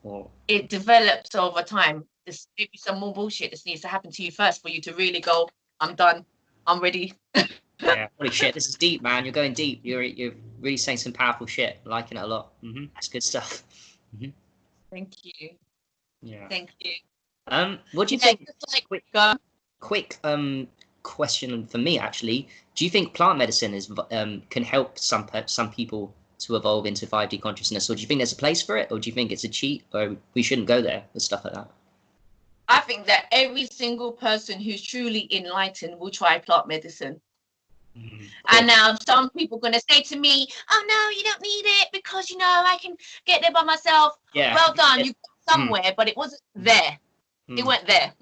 Well, it develops over time. There's maybe some more bullshit that needs to happen to you first for you to really go, I'm done, I'm ready. yeah, holy shit, this is deep, man. You're going deep. You're really saying some powerful shit. I'm liking it a lot. That's good stuff. Thank you. Yeah. Thank you. What do you think? Like, quick question for me, actually. Do you think plant medicine is can help some people to evolve into 5D consciousness, or do you think there's a place for it, or do you think it's a cheat, or we shouldn't go there with stuff like that? I think that every single person who's truly enlightened will try plant medicine. Cool. And now some people are going to say to me, oh no, you don't need it because, you know, I can get there by myself. Yeah. Well done, you got somewhere, but it wasn't there. It went there.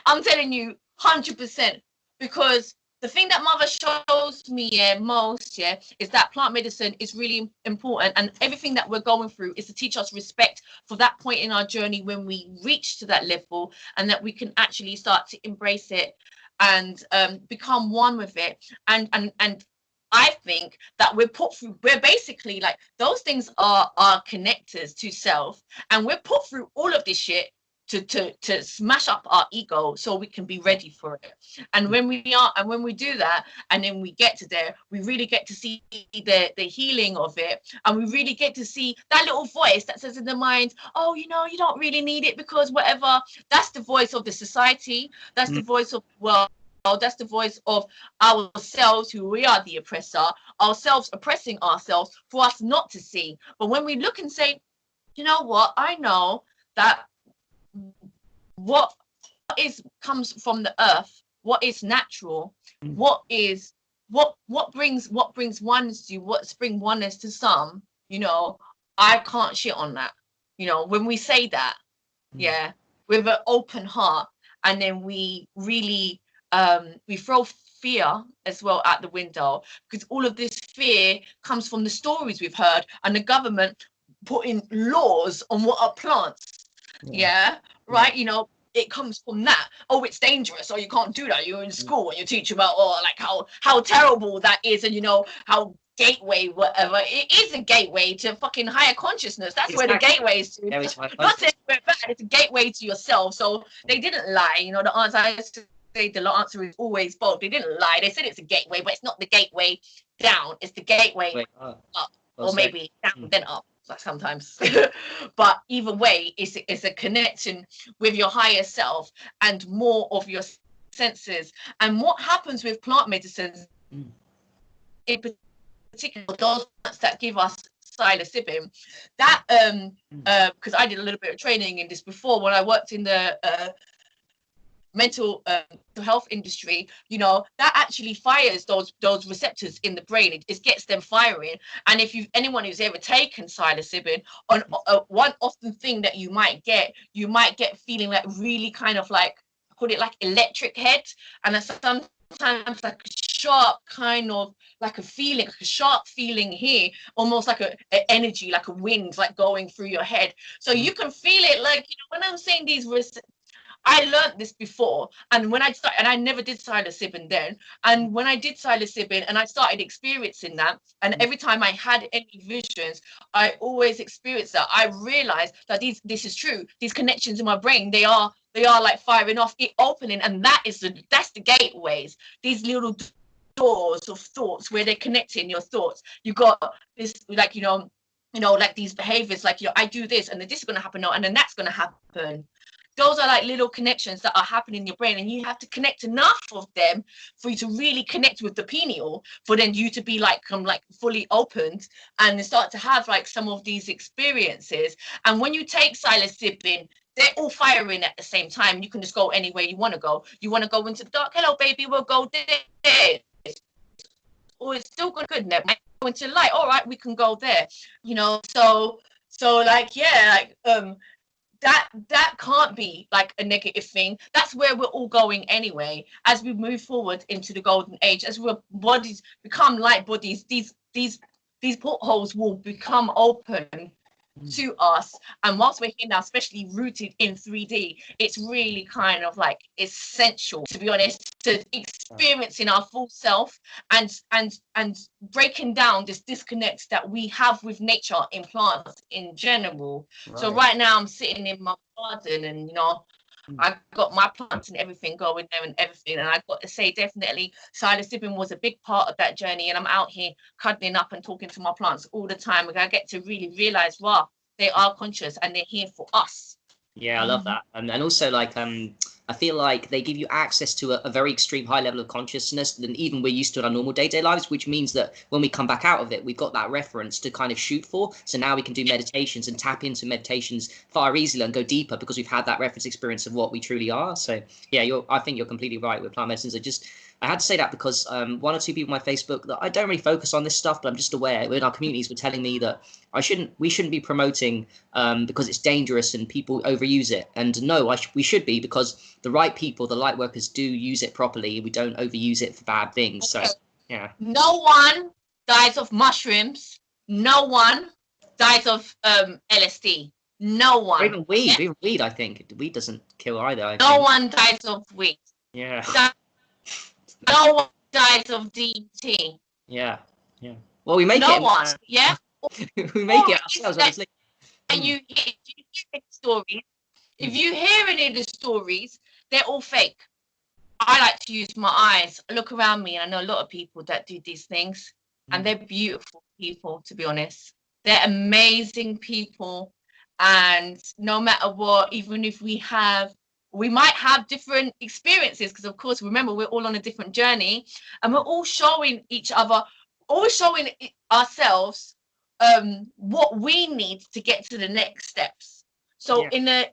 I'm telling you 100%, because the thing that Mother shows me most is that plant medicine is really important, and everything that we're going through is to teach us respect for that point in our journey when we reach to that level, and that we can actually start to embrace it and become one with it. And I think that we're basically like, those things are connectors to self, and we're put through all of this shit to smash up our ego so we can be ready for it. And when we do that, and then we get to there, we really get to see the healing of it, and we really get to see that little voice that says in the mind, oh, you know, you don't really need it because whatever. That's the voice of the society. That's the voice of the world. That's the voice of ourselves, who we are the oppressor, ourselves oppressing ourselves for us not to see. But when we look and say, you know what, I know that what comes from the earth, what is natural, what brings oneness to you, what brings oneness to some, you know, I can't shit on that. You know, when we say that, with an open heart, and then we really we throw fear as well out the window, because all of this fear comes from the stories we've heard and the government putting laws on what are plants. Right. You know, it comes from that. Oh, it's dangerous, or you can't do that. You're in school and you teach about, oh, like how terrible that is, and you know how gateway whatever, it is a gateway to fucking higher consciousness. That's where the gateway is to. Not saying we're bad, it's a gateway to yourself. So they didn't lie. You know, the answer, I used to say, the answer is always both. They didn't lie. They said it's a gateway, but it's not the gateway down. It's the gateway up, or maybe down then up. Like sometimes. But either way, it's a connection with your higher self and more of your senses. And what happens with plant medicines, in particular those plants that give us psilocybin, that because I did a little bit of training in this before when I worked in the mental health industry, you know, that actually fires those receptors in the brain. It gets them firing. And if anyone who's ever taken psilocybin, on one often thing that you might get feeling like really kind of like, I call it like electric head, and then sometimes like a sharp kind of like a feeling, like a sharp feeling here, almost like a energy, like a wind, like going through your head. So you can feel it, like, you know, when I'm saying these I learned this before, and when I started, and I never did psilocybin then, and when I did psilocybin and I started experiencing that, and every time I had any visions, I always experienced that. I realized that this is true. These connections in my brain, they are like firing off, it opening, and that's the gateways. These little doors of thoughts where they're connecting your thoughts. You got this, like, you know, like these behaviors, like, you know, I do this, and then this is going to happen, and then that's going to happen. those are like little connections that are happening in your brain, and you have to connect enough of them for you to really connect with the pineal, for then you to be like fully opened and start to have like some of these experiences. And when you take psilocybin, they're all firing at the same time. You can just go anywhere you want to go. You want to go into the dark, hello baby, we'll go there. Or it's still good, now go into light, all right, we can go there, you know. So like, yeah, like that can't be like a negative thing. That's where we're all going anyway as we move forward into the golden age. As our bodies become light bodies, these portholes will become open to us. And whilst we're here now, especially rooted in 3D, it's really kind of like essential, to be honest, to experiencing our full self and breaking down this disconnect that we have with nature in plants in general. So right now I'm sitting in my garden, and you know, I got my plants and everything going there and everything, and I've got to say, definitely psilocybin was a big part of that journey. And I'm out here cuddling up and talking to my plants all the time, and I get to really realize, wow, they are conscious and they're here for us. Yeah, I love that. And also, like, I feel like they give you access to a very extreme high level of consciousness than even we're used to in our normal day-to-day lives, which means that when we come back out of it, we've got that reference to kind of shoot for. So now we can do meditations and tap into meditations far easier and go deeper because we've had that reference experience of what we truly are. So yeah, I think you're completely right with plant medicines. I had to say that because one or two people on my Facebook that I don't really focus on this stuff, but I'm just aware in our communities were telling me that we shouldn't be promoting because it's dangerous and people overuse it. And no, we should be, because the right people, the light workers, do use it properly. We don't overuse it for bad things. Okay. So yeah. No one dies of mushrooms. No one dies of LSD. No one. Or even weed. Yeah. Even weed, I think. Weed doesn't kill either. No one dies of weed. Yeah. No one dies of DT. Yeah, yeah. Well, we make no it. No one, yeah. We make it ourselves, obviously. And you hear stories. If you hear any of the stories, they're all fake. I like to use my eyes. I look around me, and I know a lot of people that do these things, and they're beautiful people, to be honest. They're amazing people, and no matter what, even if we might have different experiences, because of course, remember, we're all on a different journey, and we're all showing each other, all showing ourselves what we need to get to the next steps. So yeah.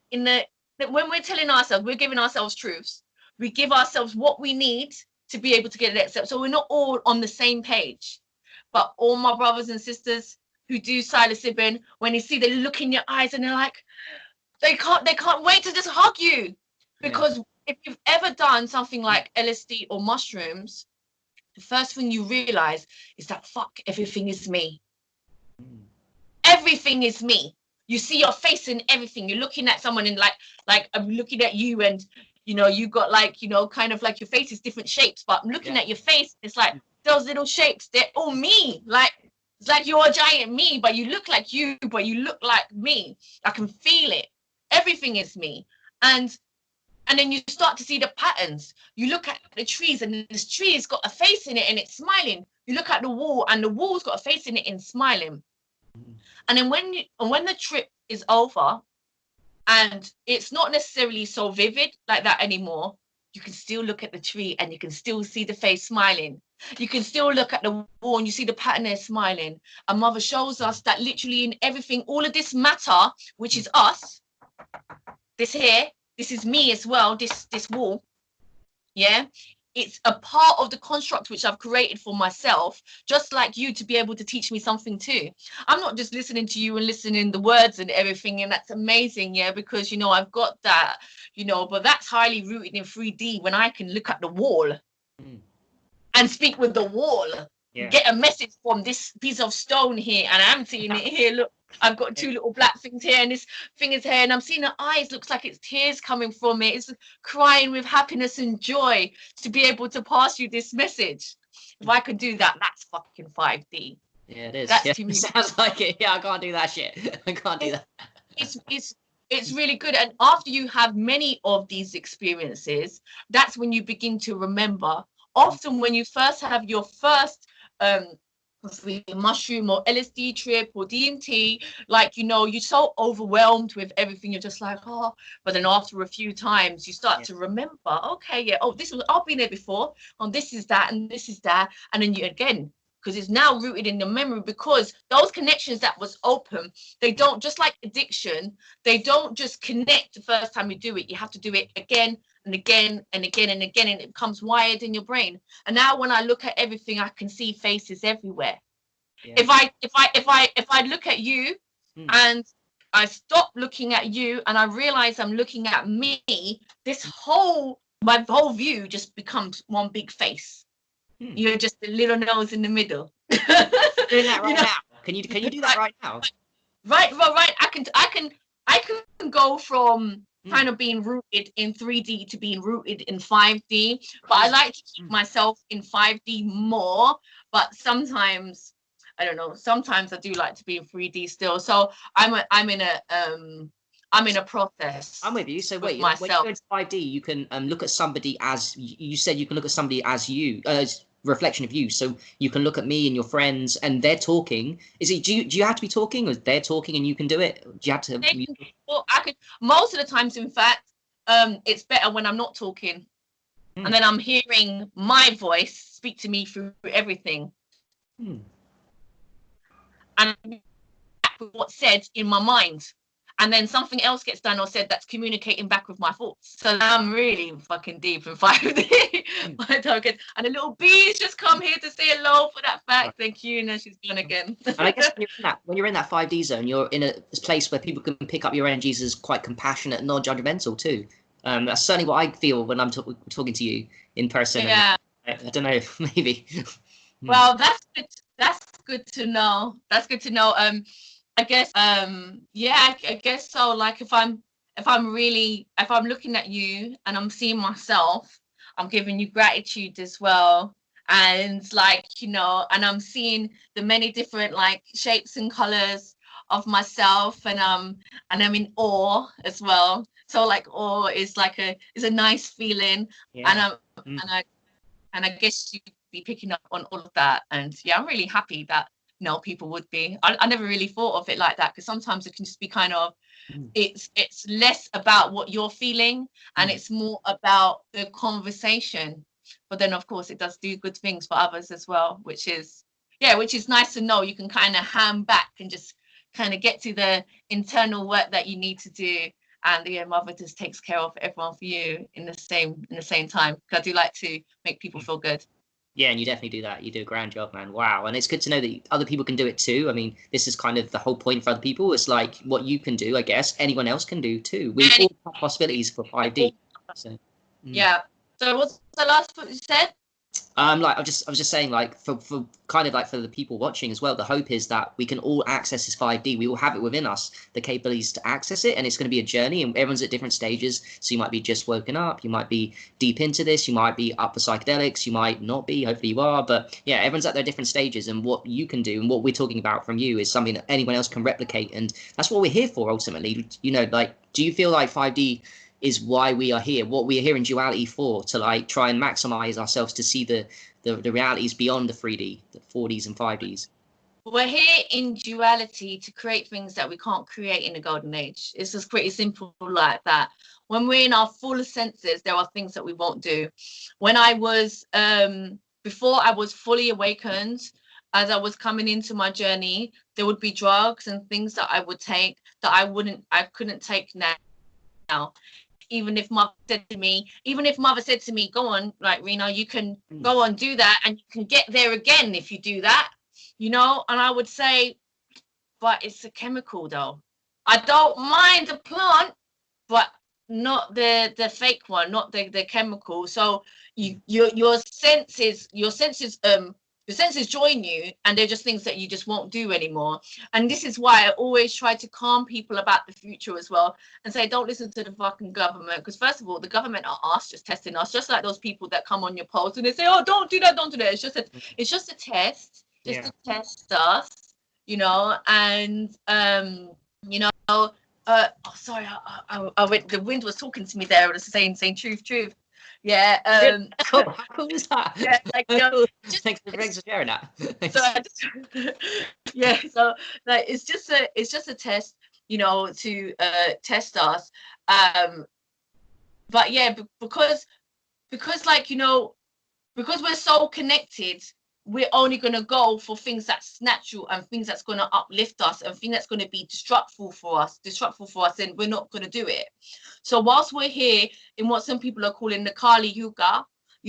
When we're telling ourselves, we're giving ourselves truths, we give ourselves what we need to be able to get the next step. So we're not all on the same page, but all my brothers and sisters who do psilocybin, when you see they look in your eyes and they're like, they can't wait to just hug you. Because if you've ever done something like LSD or mushrooms, the first thing you realize is that, fuck, everything is me. Everything is me. You see your face in everything. You're looking at someone in like I'm looking at you, and you know, you got like, you know, kind of like your face is different shapes, but I'm looking at your face. It's like those little shapes, they're all me. Like, it's like you're a giant me, but you look like you, but you look like me. I can feel it. Everything is me. And then you start to see the patterns. You look at the trees, and this tree's got a face in it and it's smiling. You look at the wall, and the wall's got a face in it and smiling. And then when the trip is over and it's not necessarily so vivid like that anymore, you can still look at the tree and you can still see the face smiling. You can still look at the wall and you see the pattern there smiling. And Mother shows us that literally in everything, all of this matter, which is us, this here, this is me as well, this wall, yeah, it's a part of the construct which I've created for myself, just like you, to be able to teach me something too. I'm not just listening to you and listening the words and everything, and that's amazing, yeah, because, you know, I've got that, you know, but that's highly rooted in 3D when I can look at the wall and speak with the wall, get a message from this piece of stone here, and I'm seeing it here, look. I've got two little black things here, and this thing is here, and I'm seeing her eyes, looks like it's tears coming from it. It's crying with happiness and joy to be able to pass you this message. If I could do that, that's fucking 5D. Yeah, it is. That's too sounds like it. Yeah, I can't do that shit. I can't do that. It's really good. And after you have many of these experiences, that's when you begin to remember. Often when you first have your first possibly a mushroom or LSD trip or DMT, like, you know, you're so overwhelmed with everything, you're just like, oh, but then after a few times you start to remember, okay, yeah, oh, this was, I've been there before, oh, this is that and this is that, and then you again, because it's now rooted in the memory, because those connections that was open, they don't, just like addiction, they don't just connect the first time you do it, you have to do it again and again and again and again, and it becomes wired in your brain. And now when I look at everything, I can see faces everywhere. If I look at you and I stop looking at you and I realize I'm looking at me, my whole view just becomes one big face. You're just a little nose in the middle. Doing that right now. Can you do that right now? Right. I can go from kind of being rooted in 3D to being rooted in 5D, but I like to keep myself in 5D more. But sometimes, I don't know, sometimes I do like to be in 3D still. So I'm in a process. I'm with you. So wait, myself. When you go into 5D, you can look at somebody as you said. You can look at somebody as you, as reflection of you. So you can look at me and your friends, and they're talking. Is it? Do you have to be talking, or they're talking and you can do it? Do you have to? Well, I could. Most of the times, in fact, it's better when I'm not talking, and then I'm hearing my voice speak to me through everything. And what's said in my mind, and then something else gets done or said that's communicating back with my thoughts. So I'm really fucking deep in 5D. And a little bee's just come here to say hello for that fact. Thank you. And then she's gone again. And I guess when you're in that 5D zone, you're in a place where people can pick up your energies as quite compassionate, non-judgmental too. That's certainly what I feel when I'm talking to you in person. Yeah. I don't know, maybe. Well, that's good. That's good to know. That's good to know. I guess, yeah, I guess so. Like if I'm looking at you and I'm seeing myself, I'm giving you gratitude as well. And like, you know, and I'm seeing the many different like shapes and colors of myself, and I'm in awe as well. So like awe is a nice feeling. Yeah. And I guess you could be picking up on all of that. And yeah, I'm really happy that people would be. I never really thought of it like that, because sometimes it can just be kind of it's less about what you're feeling and it's more about the conversation. But then of course it does do good things for others as well, which is nice to know. You can kind of hand back and just kind of get to the internal work that you need to do, and the mother just takes care of everyone for you in the same time, because I do like to make people feel good. Yeah, and you definitely do that. You do a grand job, man. Wow. And it's good to know that other people can do it too. I mean, this is kind of the whole point for other people. It's like what you can do, I guess, anyone else can do too. We all have possibilities for 5D. So, yeah. So what's the last what you said? Like I was just saying, like for kind of like for the people watching as well, the hope is that we can all access this 5D. We all have it within us, the capabilities to access it, and it's going to be a journey, and everyone's at different stages. So you might be just woken up, you might be deep into this, you might be up for psychedelics, you might not be, hopefully you are, but yeah, everyone's at their different stages, and what you can do and what we're talking about from you is something that anyone else can replicate, and that's what we're here for ultimately. You know, like, do you feel like 5D is why we are here, what we are here in duality for, to like try and maximize ourselves to see the realities beyond the 3D, the 4Ds and 5Ds? We're here in duality to create things that we can't create in the golden age. It's just pretty simple like that. When we're in our full senses, there are things that we won't do. When I was, before I was fully awakened, as I was coming into my journey, there would be drugs and things that I would take that I couldn't take now. Even if mother said to me, go on, like, Rena, you can go on, do that, and you can get there again if you do that, you know. And I would say, but it's a chemical though. I don't mind the plant, but not the fake one, not the chemical. So your senses join you, and they're just things that you just won't do anymore. And this is why I always try to calm people about the future as well, and say, don't listen to the fucking government, because first of all, the government are us, just testing us, just like those people that come on your post and they say, oh, don't do that. It's just a test, to test us, you know. And you know, sorry, I went, the wind was talking to me there, and saying truth. Yeah. Cool. How cool is that? Yeah, like, Cool. just, Thanks for sharing that. so I just, yeah, so like it's just a test, to test us. But yeah, because like, because we're so connected, we're only going to go for things that's natural and things that's going to uplift us, and things that's going to be destructful for us, and we're not going to do it. So whilst we're here in what some people are calling the Kali Yuga,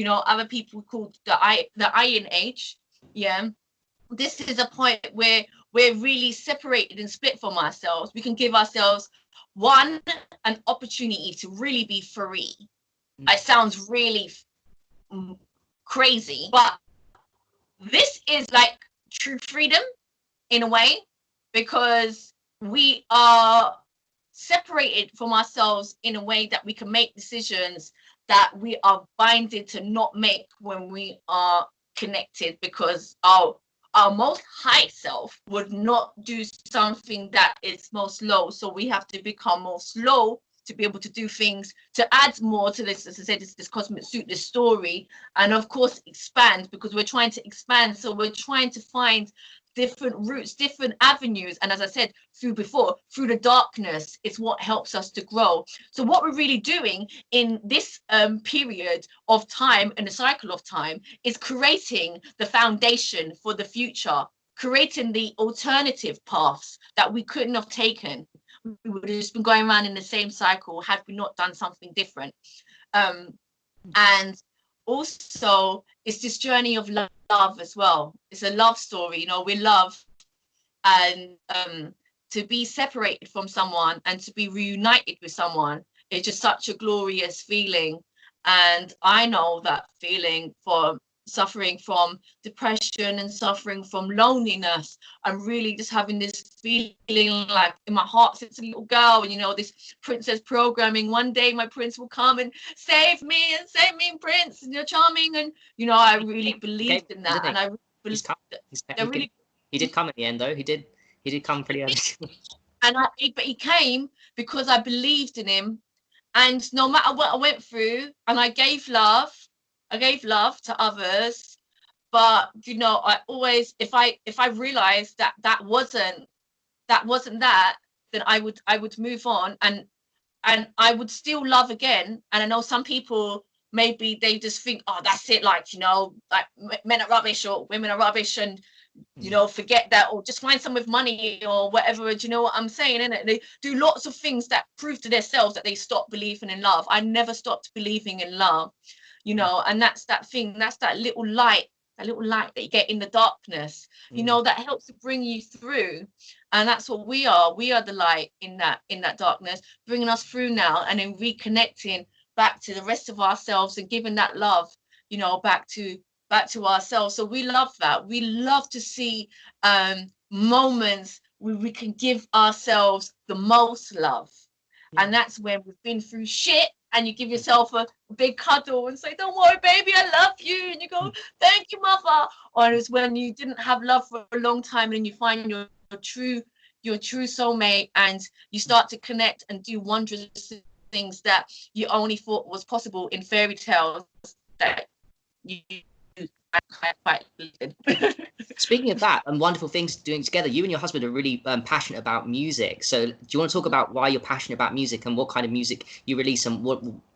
other people call the Iron Age, yeah, this is a point where we're really separated and split from ourselves. We can give ourselves an opportunity to really be free. It sounds really crazy, but this is like true freedom in a way, because we are separated from ourselves in a way that we can make decisions that we are binded to not make when we are connected, because our most high self would not do something that is most low. So we have to become more slow to be able to do things, to add more to this, as I said, this cosmic suit, this story, and of course expand, because we're trying to expand. So we're trying to find different routes, different avenues, and as I said through the darkness is what helps us to grow. So what we're really doing in this period of time, and the cycle of time, is creating the foundation for the future, creating the alternative paths that we couldn't have taken. We would have just been going around in the same cycle had we not done something different. And also it's this journey of love as well. It's a love story, we love, and to be separated from someone and to be reunited with someone is just such a glorious feeling. And I know that feeling for suffering from depression and suffering from loneliness. I'm really just having this feeling like in my heart since a little girl, and this princess programming. One day my prince will come and save me, prince, and you're charming. And I really believed in that, and I really believed he did come at the end though. He did come pretty early. But he came because I believed in him, and no matter what I went through, and I gave love to others. But I always, if I realized that wasn't that, then I would move on, and I would still love again. And I know some people, maybe they just think, oh, that's it, like like men are rubbish or women are rubbish, and forget that, or just find some with money or whatever. Do you know what I'm saying? Innit? They do lots of things that prove to themselves that they stop believing in love. I never stopped believing in love, and that's that thing, that's that little light that you get in the darkness, that helps to bring you through. And that's what we are the light in that darkness, bringing us through now, and then reconnecting back to the rest of ourselves and giving that love, back to ourselves. So we love that. We love to see moments where we can give ourselves the most love. And that's when we've been through shit, and you give yourself a big cuddle and say, don't worry, baby, I love you. And you go, thank you, mother. Or it's when you didn't have love for a long time, and you find your true soulmate, and you start to connect and do wondrous things that you only thought was possible in fairy tales that you quite Speaking of that and wonderful things doing together, you and your husband are really passionate about music. So do you want to talk about why you're passionate about music and what kind of music you release, and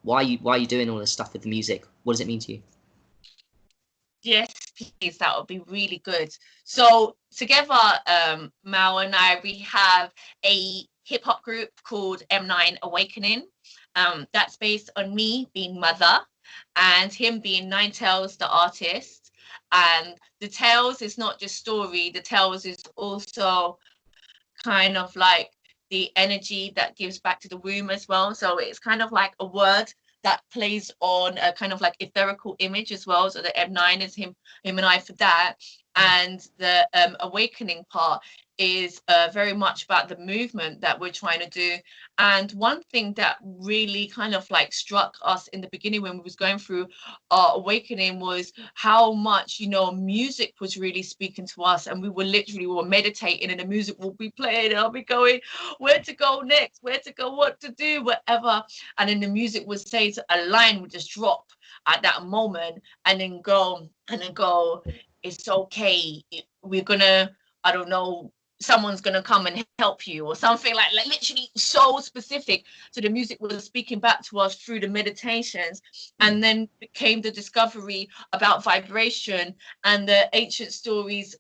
why are you doing all this stuff with the music? What does it mean to you? Yes, please, that would be really good. So together, Mal and I, we have a hip hop group called M9 Awakening. That's based on me being mother and him being Nine Tails, the artist. And the Tales is not just story, the Tales is also kind of like the energy that gives back to the womb as well. So it's kind of like a word that plays on a kind of like etherical image as well. So the M9 is him and I for that. And the awakening part is very much about the movement that we're trying to do. And one thing that really kind of like struck us in the beginning when we was going through our awakening was how much, you know, music was really speaking to us. And we were meditating, and the music will be playing, and I'll be going, where to go next, where to go, what to do, whatever. And then the music would say, to a line would just drop at that moment, and then go, it's okay, we're gonna, I don't know, someone's gonna come and help you, or something like literally so specific. So the music was speaking back to us through the meditations. And then came the discovery about vibration and the ancient stories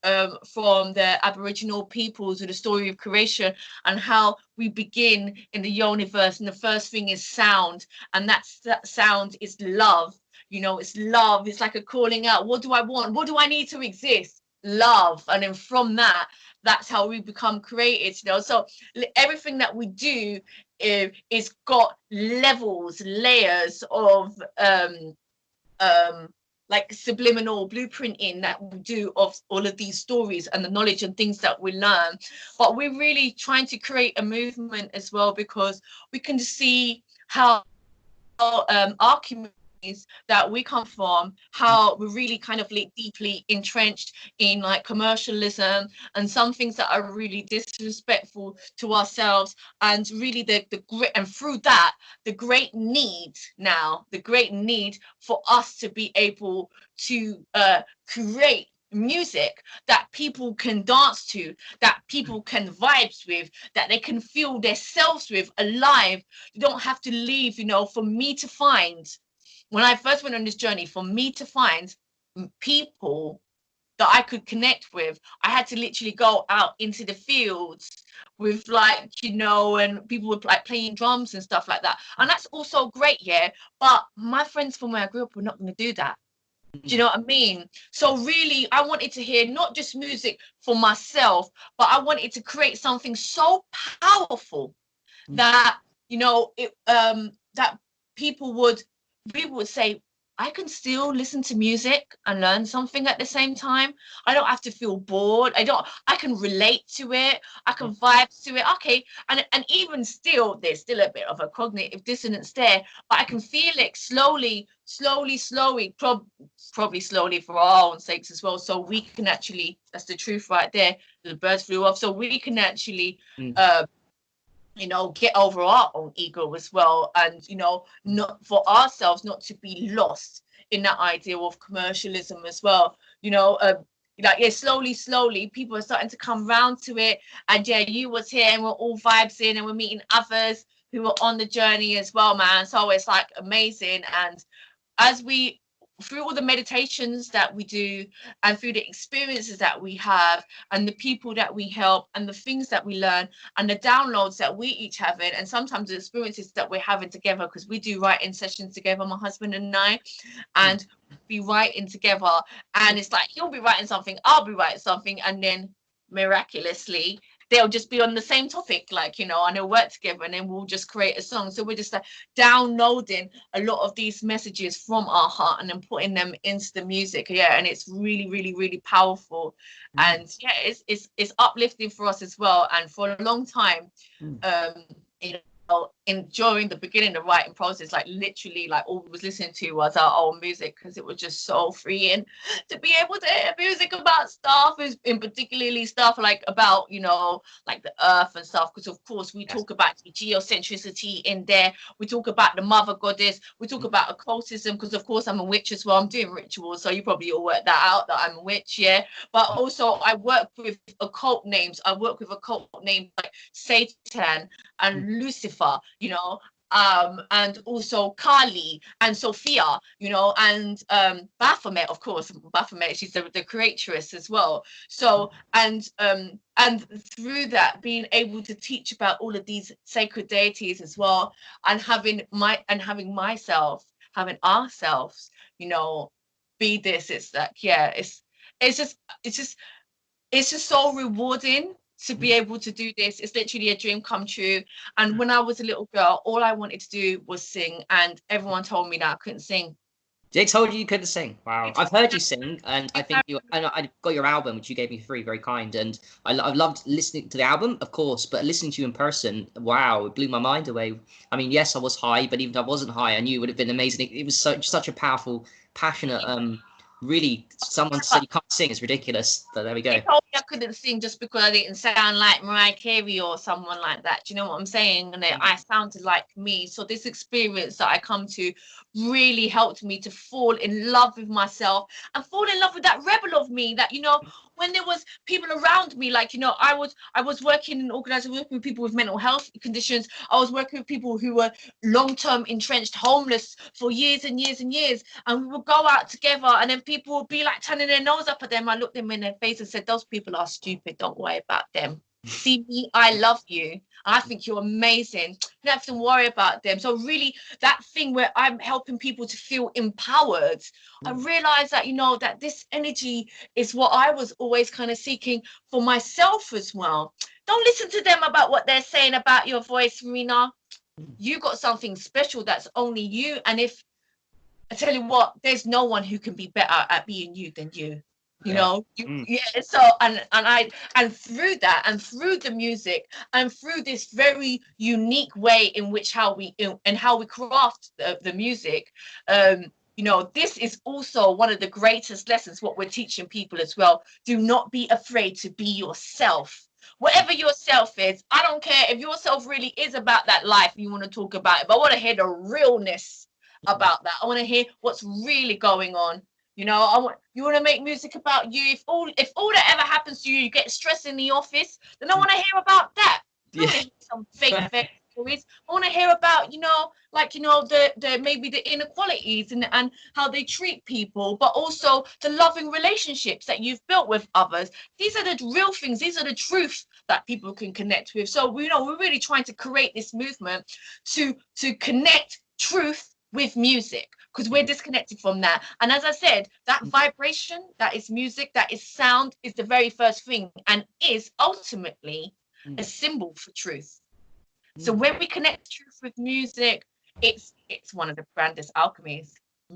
from the Aboriginal peoples, or the story of creation, and how we begin in the universe, and the first thing is sound, and that sound is love. You know, it's love. It's like a calling out. What do I want? What do I need to exist? Love. And then from that, that's how we become created, you know. So everything that we do is got levels, layers of like subliminal blueprinting that we do of all of these stories and the knowledge and things that we learn. But we're really trying to create a movement as well, because we can see how our community that we come from, how we're really kind of like deeply entrenched in like commercialism and some things that are really disrespectful to ourselves, and really the great, and through that the great need for us to be able to create music that people can dance to, that people can vibes with, that they can feel themselves with, alive. You don't have to leave, you know. For me to find, when I first went on this journey, for me to find people that I could connect with, I had to literally go out into the fields with, like, you know, and people were like playing drums and stuff like that. And that's also great, yeah. But my friends from where I grew up were not going to do that. Do you know what I mean? So really, I wanted to hear not just music for myself, but I wanted to create something so powerful that, you know, that people would say, I can still listen to music and learn something at the same time. I don't have to feel bored. I can relate to it. I can vibe to it. Okay. And even still, there's still a bit of a cognitive dissonance there, but I can feel it slowly, probably slowly for our own sakes as well. So we can actually, that's the truth right there. The birds flew off. So we can actually, you know, get over our own ego as well, and, you know, not for ourselves, not to be lost in that idea of commercialism as well, you know. Like, yeah, slowly people are starting to come round to it, and yeah, you was here, and we're all vibes in, and we're meeting others who are on the journey as well, man. So it's like amazing. And as we, through all the meditations that we do, and through the experiences that we have, and the people that we help, and the things that we learn, and the downloads that we each have in, and sometimes the experiences that we're having together, because we do writing sessions together, my husband and I, and be writing together, and it's like he'll be writing something, I'll be writing something, and then miraculously they'll just be on the same topic, like, you know, and they'll work together, and then we'll just create a song. So we're just like downloading a lot of these messages from our heart and then putting them into the music. Yeah, and it's really powerful. And yeah, it's uplifting for us as well. And for a long time, you know, during the beginning, the writing process, like literally, like all we was listening to was our own music, because it was just so freeing to be able to hear music about stuff, in particularly stuff like about, you know, like the earth and stuff, because of course we talk about the geocentricity in there, we talk about the mother goddess, we talk about occultism, because of course I'm a witch as well. I'm doing rituals, so you probably all work that out, that I'm a witch, yeah. But also I work with occult names. I work with occult names like Satan and Lucifer, you know, and also Kali and Sophia, you know, and Baphomet, of course. Baphomet, she's the creatress as well. So and through that, being able to teach about all of these sacred deities as well, and having ourselves, you know, be this. It's like, yeah, it's just so rewarding to be able to do this. It's literally a dream come true. And when I was a little girl, all I wanted to do was sing, and everyone told me that I couldn't sing. Jake told you couldn't sing. Wow, I've heard you sing, and I think I got your album, which you gave me for free, very kind, and I've loved listening to the album, of course, but listening to you in person, wow, it blew my mind away. I mean, yes, I was high, but even if I wasn't high, I knew it would have been amazing. It was such a powerful, passionate, really. Someone said you can't sing, it's ridiculous, but there we go. They told me I couldn't sing just because I didn't sound like Mariah Carey or someone like that. Do you know what I'm saying? And I sounded like me. So this experience that I come to really helped me to fall in love with myself and fall in love with that rebel of me that, you know, when there was people around me, like, you know, I was working in organizing, working with people with mental health conditions. I was working with people who were long-term entrenched homeless for years and years and years. And we would go out together, and then people would be like turning their nose up at them. I looked them in their face and said, those people are stupid. Don't worry about them. See me, I love you. I think you're amazing. You don't have to worry about them. So really, that thing where I'm helping people to feel empowered, I realized that, you know, that this energy is what I was always kind of seeking for myself as well. Don't listen to them about what they're saying about your voice, Marina. You got something special that's only you. And if I tell you what, there's no one who can be better at being you than you. You know, so and through that, and through the music, and through this very unique way in which how we craft the music, you know, this is also one of the greatest lessons what we're teaching people as well. Do not be afraid to be yourself. Whatever yourself is, I don't care if yourself really is about that life you want to talk about it, but I want to hear the realness about that. I want to hear what's really going on. You know, you want to make music about you. If all that ever happens to you, you get stressed in the office, then I want to hear about that. I want to hear some fake stories. I want to hear about, you know, like, you know, the maybe the inequalities and how they treat people, but also the loving relationships that you've built with others. These are the real things. These are the truth that people can connect with. So, you know, we're really trying to create this movement to connect truth with music, because we're disconnected from that. And as I said, that vibration, that is music, that is sound, is the very first thing and is ultimately a symbol for truth. So when we connect truth with music, it's one of the grandest alchemies.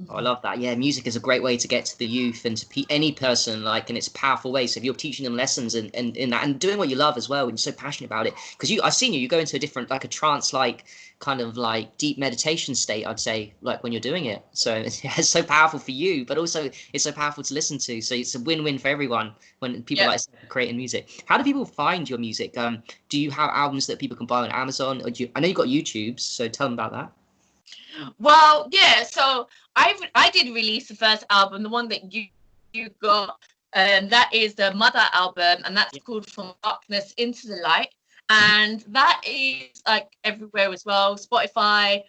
Oh, I love that. Yeah, music is a great way to get to the youth and to any person, like, and it's a powerful way. So if you're teaching them lessons and in that, and doing what you love as well, and you're so passionate about it, because I've seen you go into a different, like a trance-like kind of like deep meditation state, I'd say, like when you're doing it. So it's so powerful for you, but also it's so powerful to listen to. So it's a win-win for everyone when people like creating music. How do people find your music? Do you have albums that people can buy on Amazon? Or I know you've got YouTube, so tell them about that. Well, yeah, so I did release the first album, the one that you got, that is the Mother album, and that's called From Darkness into the Light, and that is like everywhere as well. Spotify,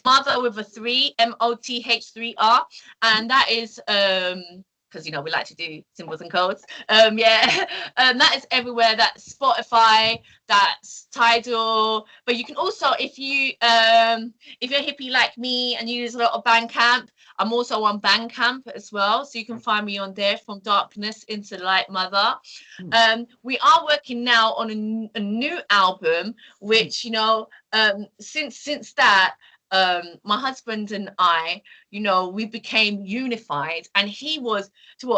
Mother with a 3, MOTH3R, and that is because, you know, we like to do symbols and codes. That is everywhere. That's Spotify, that's Tidal. But you can also, if you're a hippie like me and you use a lot of Bandcamp, I'm also on Bandcamp as well. So you can find me on there, From Darkness into Light, Mother. We are working now on a new album, which, you know, since that, my husband and I, you know, we became unified, and he was the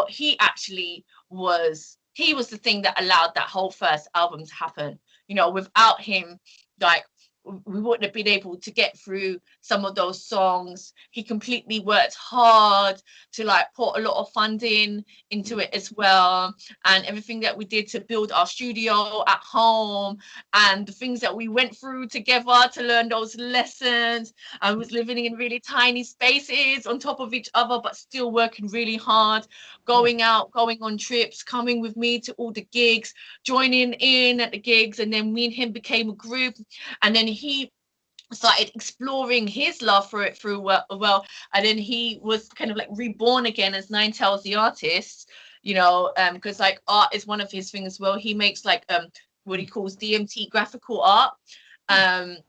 thing that allowed that whole first album to happen. You know, without him, like, we wouldn't have been able to get through some of those songs. He completely worked hard to like put a lot of funding into it as well, and everything that we did to build our studio at home, and the things that we went through together to learn those lessons. I was living in really tiny spaces on top of each other, but still working really hard, going out, going on trips, coming with me to all the gigs, joining in at the gigs, and then me and him became a group, and then he started exploring his love for it through well, and then he was kind of like reborn again as Nine Tails the artist, you know, because like art is one of his things as well. He makes like what he calls DMT graphical art, and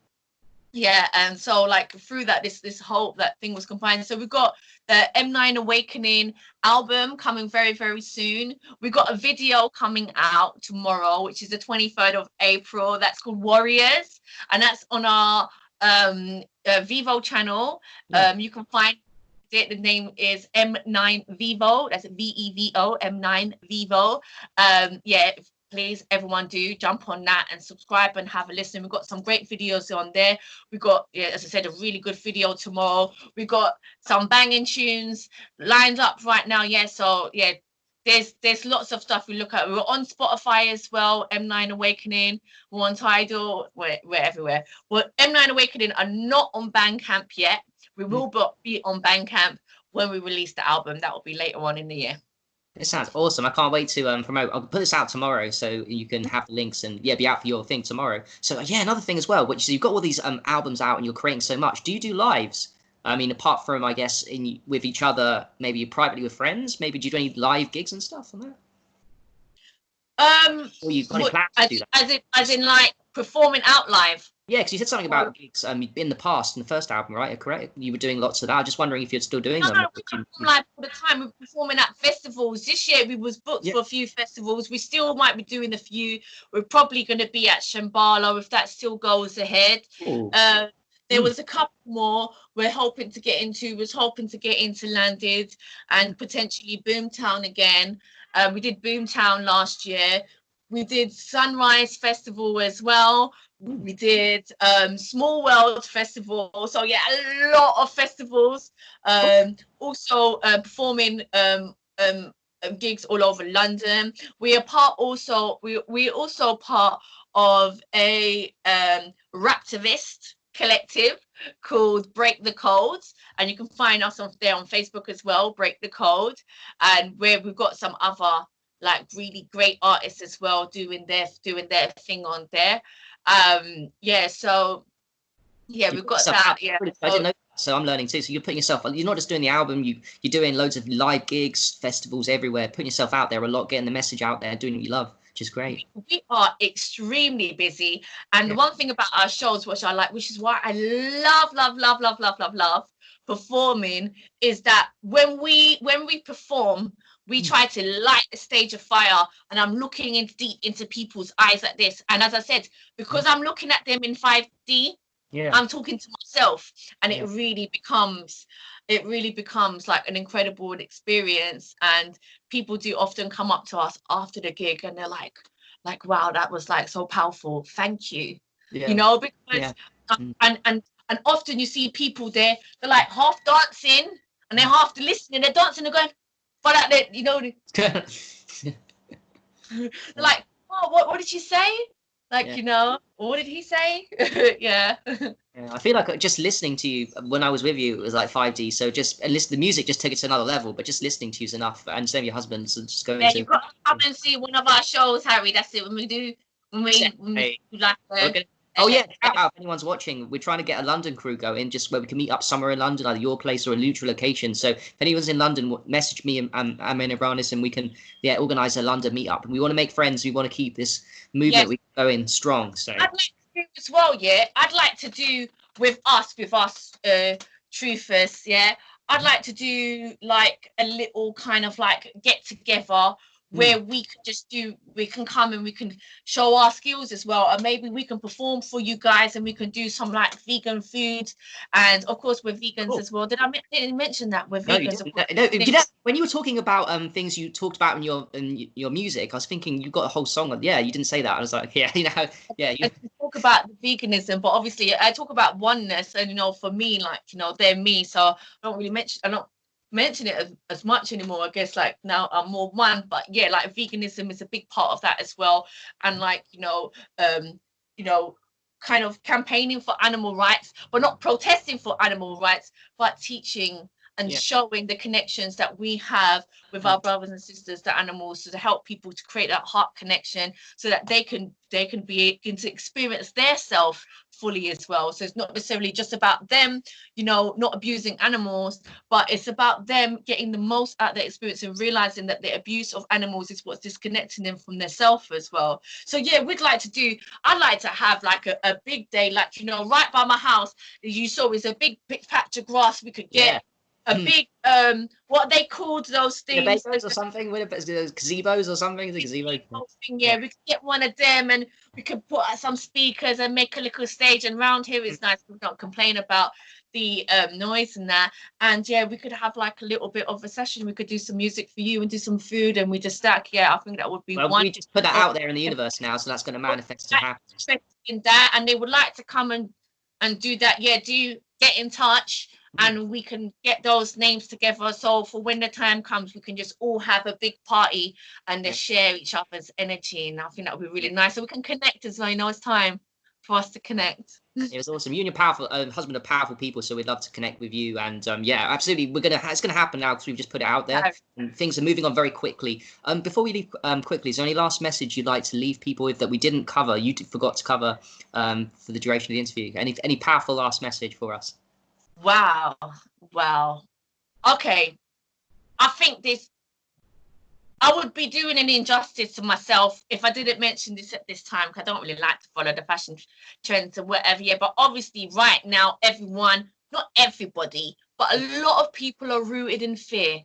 so like through that this whole that thing was combined. So we've got the M9 Awakening album coming very, very soon. We've got a video coming out tomorrow, which is the 23rd of April. That's called Warriors, and that's on our Vivo channel. You can find it. The name is M9 Vivo. That's VEVO, M9 Vivo. Yeah, please, everyone, do jump on that and subscribe and have a listen. We've got some great videos on there. We've got, yeah, as I said, a really good video tomorrow. We've got some banging tunes lined up right now. Yeah, so yeah, there's lots of stuff we look at. We're on Spotify as well, M9 Awakening. We're on Tidal. We're everywhere. Well, M9 Awakening are not on Bandcamp yet. We will be on Bandcamp when we release the album. That will be later on in the year. It sounds awesome. I can't wait to promote. I'll put this out tomorrow, so you can have the links and yeah, be out for your thing tomorrow. So yeah, another thing as well, which is you've got all these albums out and you're creating so much. Do you do lives? I mean, apart from I guess with each other, maybe privately with friends. Maybe do you do any live gigs and stuff on that? Or you've got any plans to do that? As in like performing out live. Yeah, because you said something about gigs in the past, in the first album, right? Correct? You were doing lots of that. I'm just wondering if you're still doing them. No, we perform live all the time. We're performing at festivals. This year we was booked for a few festivals. We still might be doing a few. We're probably going to be at Shambhala if that still goes ahead. There was a couple more we're hoping to get into. Was hoping to get into Landed and potentially Boomtown again. We did Boomtown last year. We did Sunrise Festival as well. We did Small World Festival. So yeah, a lot of festivals. Also performing gigs all over London. We are we're also part of a raptivist collective called Break the Code, and you can find us there on Facebook as well, Break the Code, and where we've got some other like really great artists as well doing their thing on there. So yeah, we've got that. Yeah, I didn't know. So I'm learning too. So you're putting yourself. You're not just doing the album. You're doing loads of live gigs, festivals everywhere. Putting yourself out there a lot, getting the message out there, doing what you love, which is great. We are extremely busy, and the one thing about our shows, which I like, which is why I love performing, is that when we perform, we try to light the stage of fire, and I'm looking deep into people's eyes like this. And as I said, because I'm looking at them in 5D, I'm talking to myself, and it really becomes like an incredible experience. And people do often come up to us after the gig, and they're like, wow, that was like so powerful. Thank you. You know, because and often you see people there, they're like half dancing and they're half listening. They're dancing, they're going. But like you know, they're like, oh, what did she say? Like, you know, what did he say? Yeah, I feel like just listening to you when I was with you, it was like 5D. So just the music just took it to another level. But just listening to you is enough. And same with your husband. So just going. Yeah, you've got to come and see one of our shows, Harry. That's it. When we do like. Oh yeah, if anyone's watching, we're trying to get a London crew going, just where we can meet up somewhere in London, either your place or a neutral location. So if anyone's in London, message me and Amenirena, and we can organise a London meetup. And we want to make friends. We want to keep this movement going strong. So I'd like to do as well. Yeah, I'd like to do with us, Truthers. Yeah, I'd like to do like a little kind of like get together. Where we can come and we can show our skills as well, and maybe we can perform for you guys, and we can do some like vegan food, and of course we're vegans as well. Didn't mention that we're vegans? No, when you were talking about things you talked about in your music, I was thinking you got a whole song on. Yeah, you didn't say that. I was like, yeah, you know, yeah. You talk about the veganism, but obviously I talk about oneness, and you know, for me, like, you know, they're me, so I don't mention it as much anymore. I guess like now I'm more one, but yeah, like veganism is a big part of that as well. And like, you know, kind of campaigning for animal rights, but not protesting for animal rights, but teaching and showing the connections that we have with our brothers and sisters, the animals, to help people to create that heart connection, so that they can begin to experience their self fully as well. So it's not necessarily just about them, you know, not abusing animals, but it's about them getting the most out of their experience and realizing that the abuse of animals is what's disconnecting them from their self as well. So yeah, I'd like to have like a big day, like, you know, right by my house, you saw is a big patch of grass we could get. A big what they called those things, or something, gazebos or something. The gazebo. Yeah, we could get one of them, and we could put some speakers and make a little stage. And round here is nice. We don't complain about the noise and that. And yeah, we could have like a little bit of a session. We could do some music for you and do some food, and we just stack. Yeah, I think that would be Well, one. we just put that out there in the universe now, so that's going to manifest and happen. In that, and they would like to come and do that, yeah, do get in touch, and we can get those names together. So for when the time comes, we can just all have a big party and just share each other's energy. And I think that would be really nice. So we can connect as well. You know, it's time for us to connect. It was awesome. You and your powerful husband are powerful people, so we'd love to connect with you. And yeah, absolutely, it's gonna happen now because we've just put it out there, and things are moving on very quickly. Before we leave quickly, is there any last message you'd like to leave people with that we didn't cover, you forgot to cover for the duration of the interview? Any powerful last message for us? Wow. Okay, I think I would be doing an injustice to myself if I didn't mention this at this time, because I don't really like to follow the fashion trends and whatever. Yeah, but obviously right now, everyone, not everybody, but a lot of people are rooted in fear.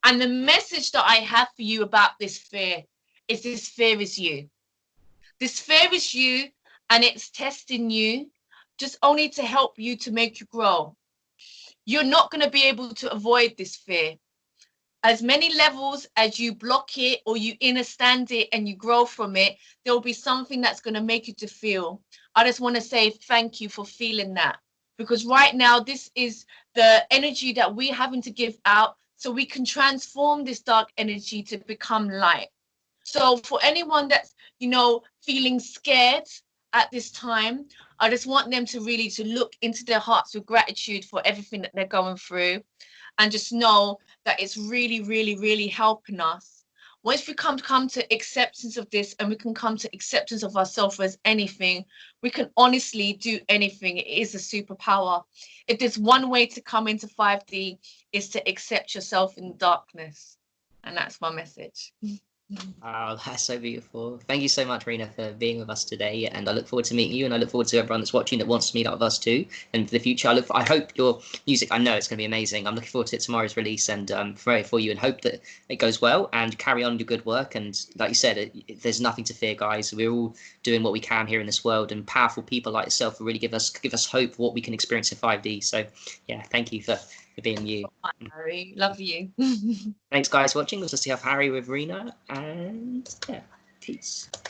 And the message that I have for you about this fear is this fear is you. This fear is you, and it's testing you just only to help you, to make you grow. You're not going to be able to avoid this fear. As many levels as you block it or you understand it and you grow from it, there'll be something that's going to make you to feel. I just want to say thank you for feeling that, because right now this is the energy that we're having to give out so we can transform this dark energy to become light. So for anyone that's, you know, feeling scared at this time, I just want them to really to look into their hearts with gratitude for everything that they're going through, and just know that it's really, really, really helping us. Once we come to acceptance of this, and we can come to acceptance of ourselves as anything, we can honestly do anything. It is a superpower. If there's one way to come into 5D, is to accept yourself in darkness. And that's my message. Wow, that's so beautiful. Thank you so much, Rena, for being with us today. And I look forward to meeting you, and I look forward to everyone that's watching that wants to meet up with us too. And for the future, I hope your music, I know it's going to be amazing. I'm looking forward to tomorrow's release, and pray for you and hope that it goes well, and carry on your good work. And like you said, there's nothing to fear, guys. We're all doing what we can here in this world, and powerful people like yourself will really give us hope for what we can experience in 5D. So yeah, thank you for being you. Harry, love you. Thanks, guys, for watching. Let's just see Harry with Rena, and yeah, peace.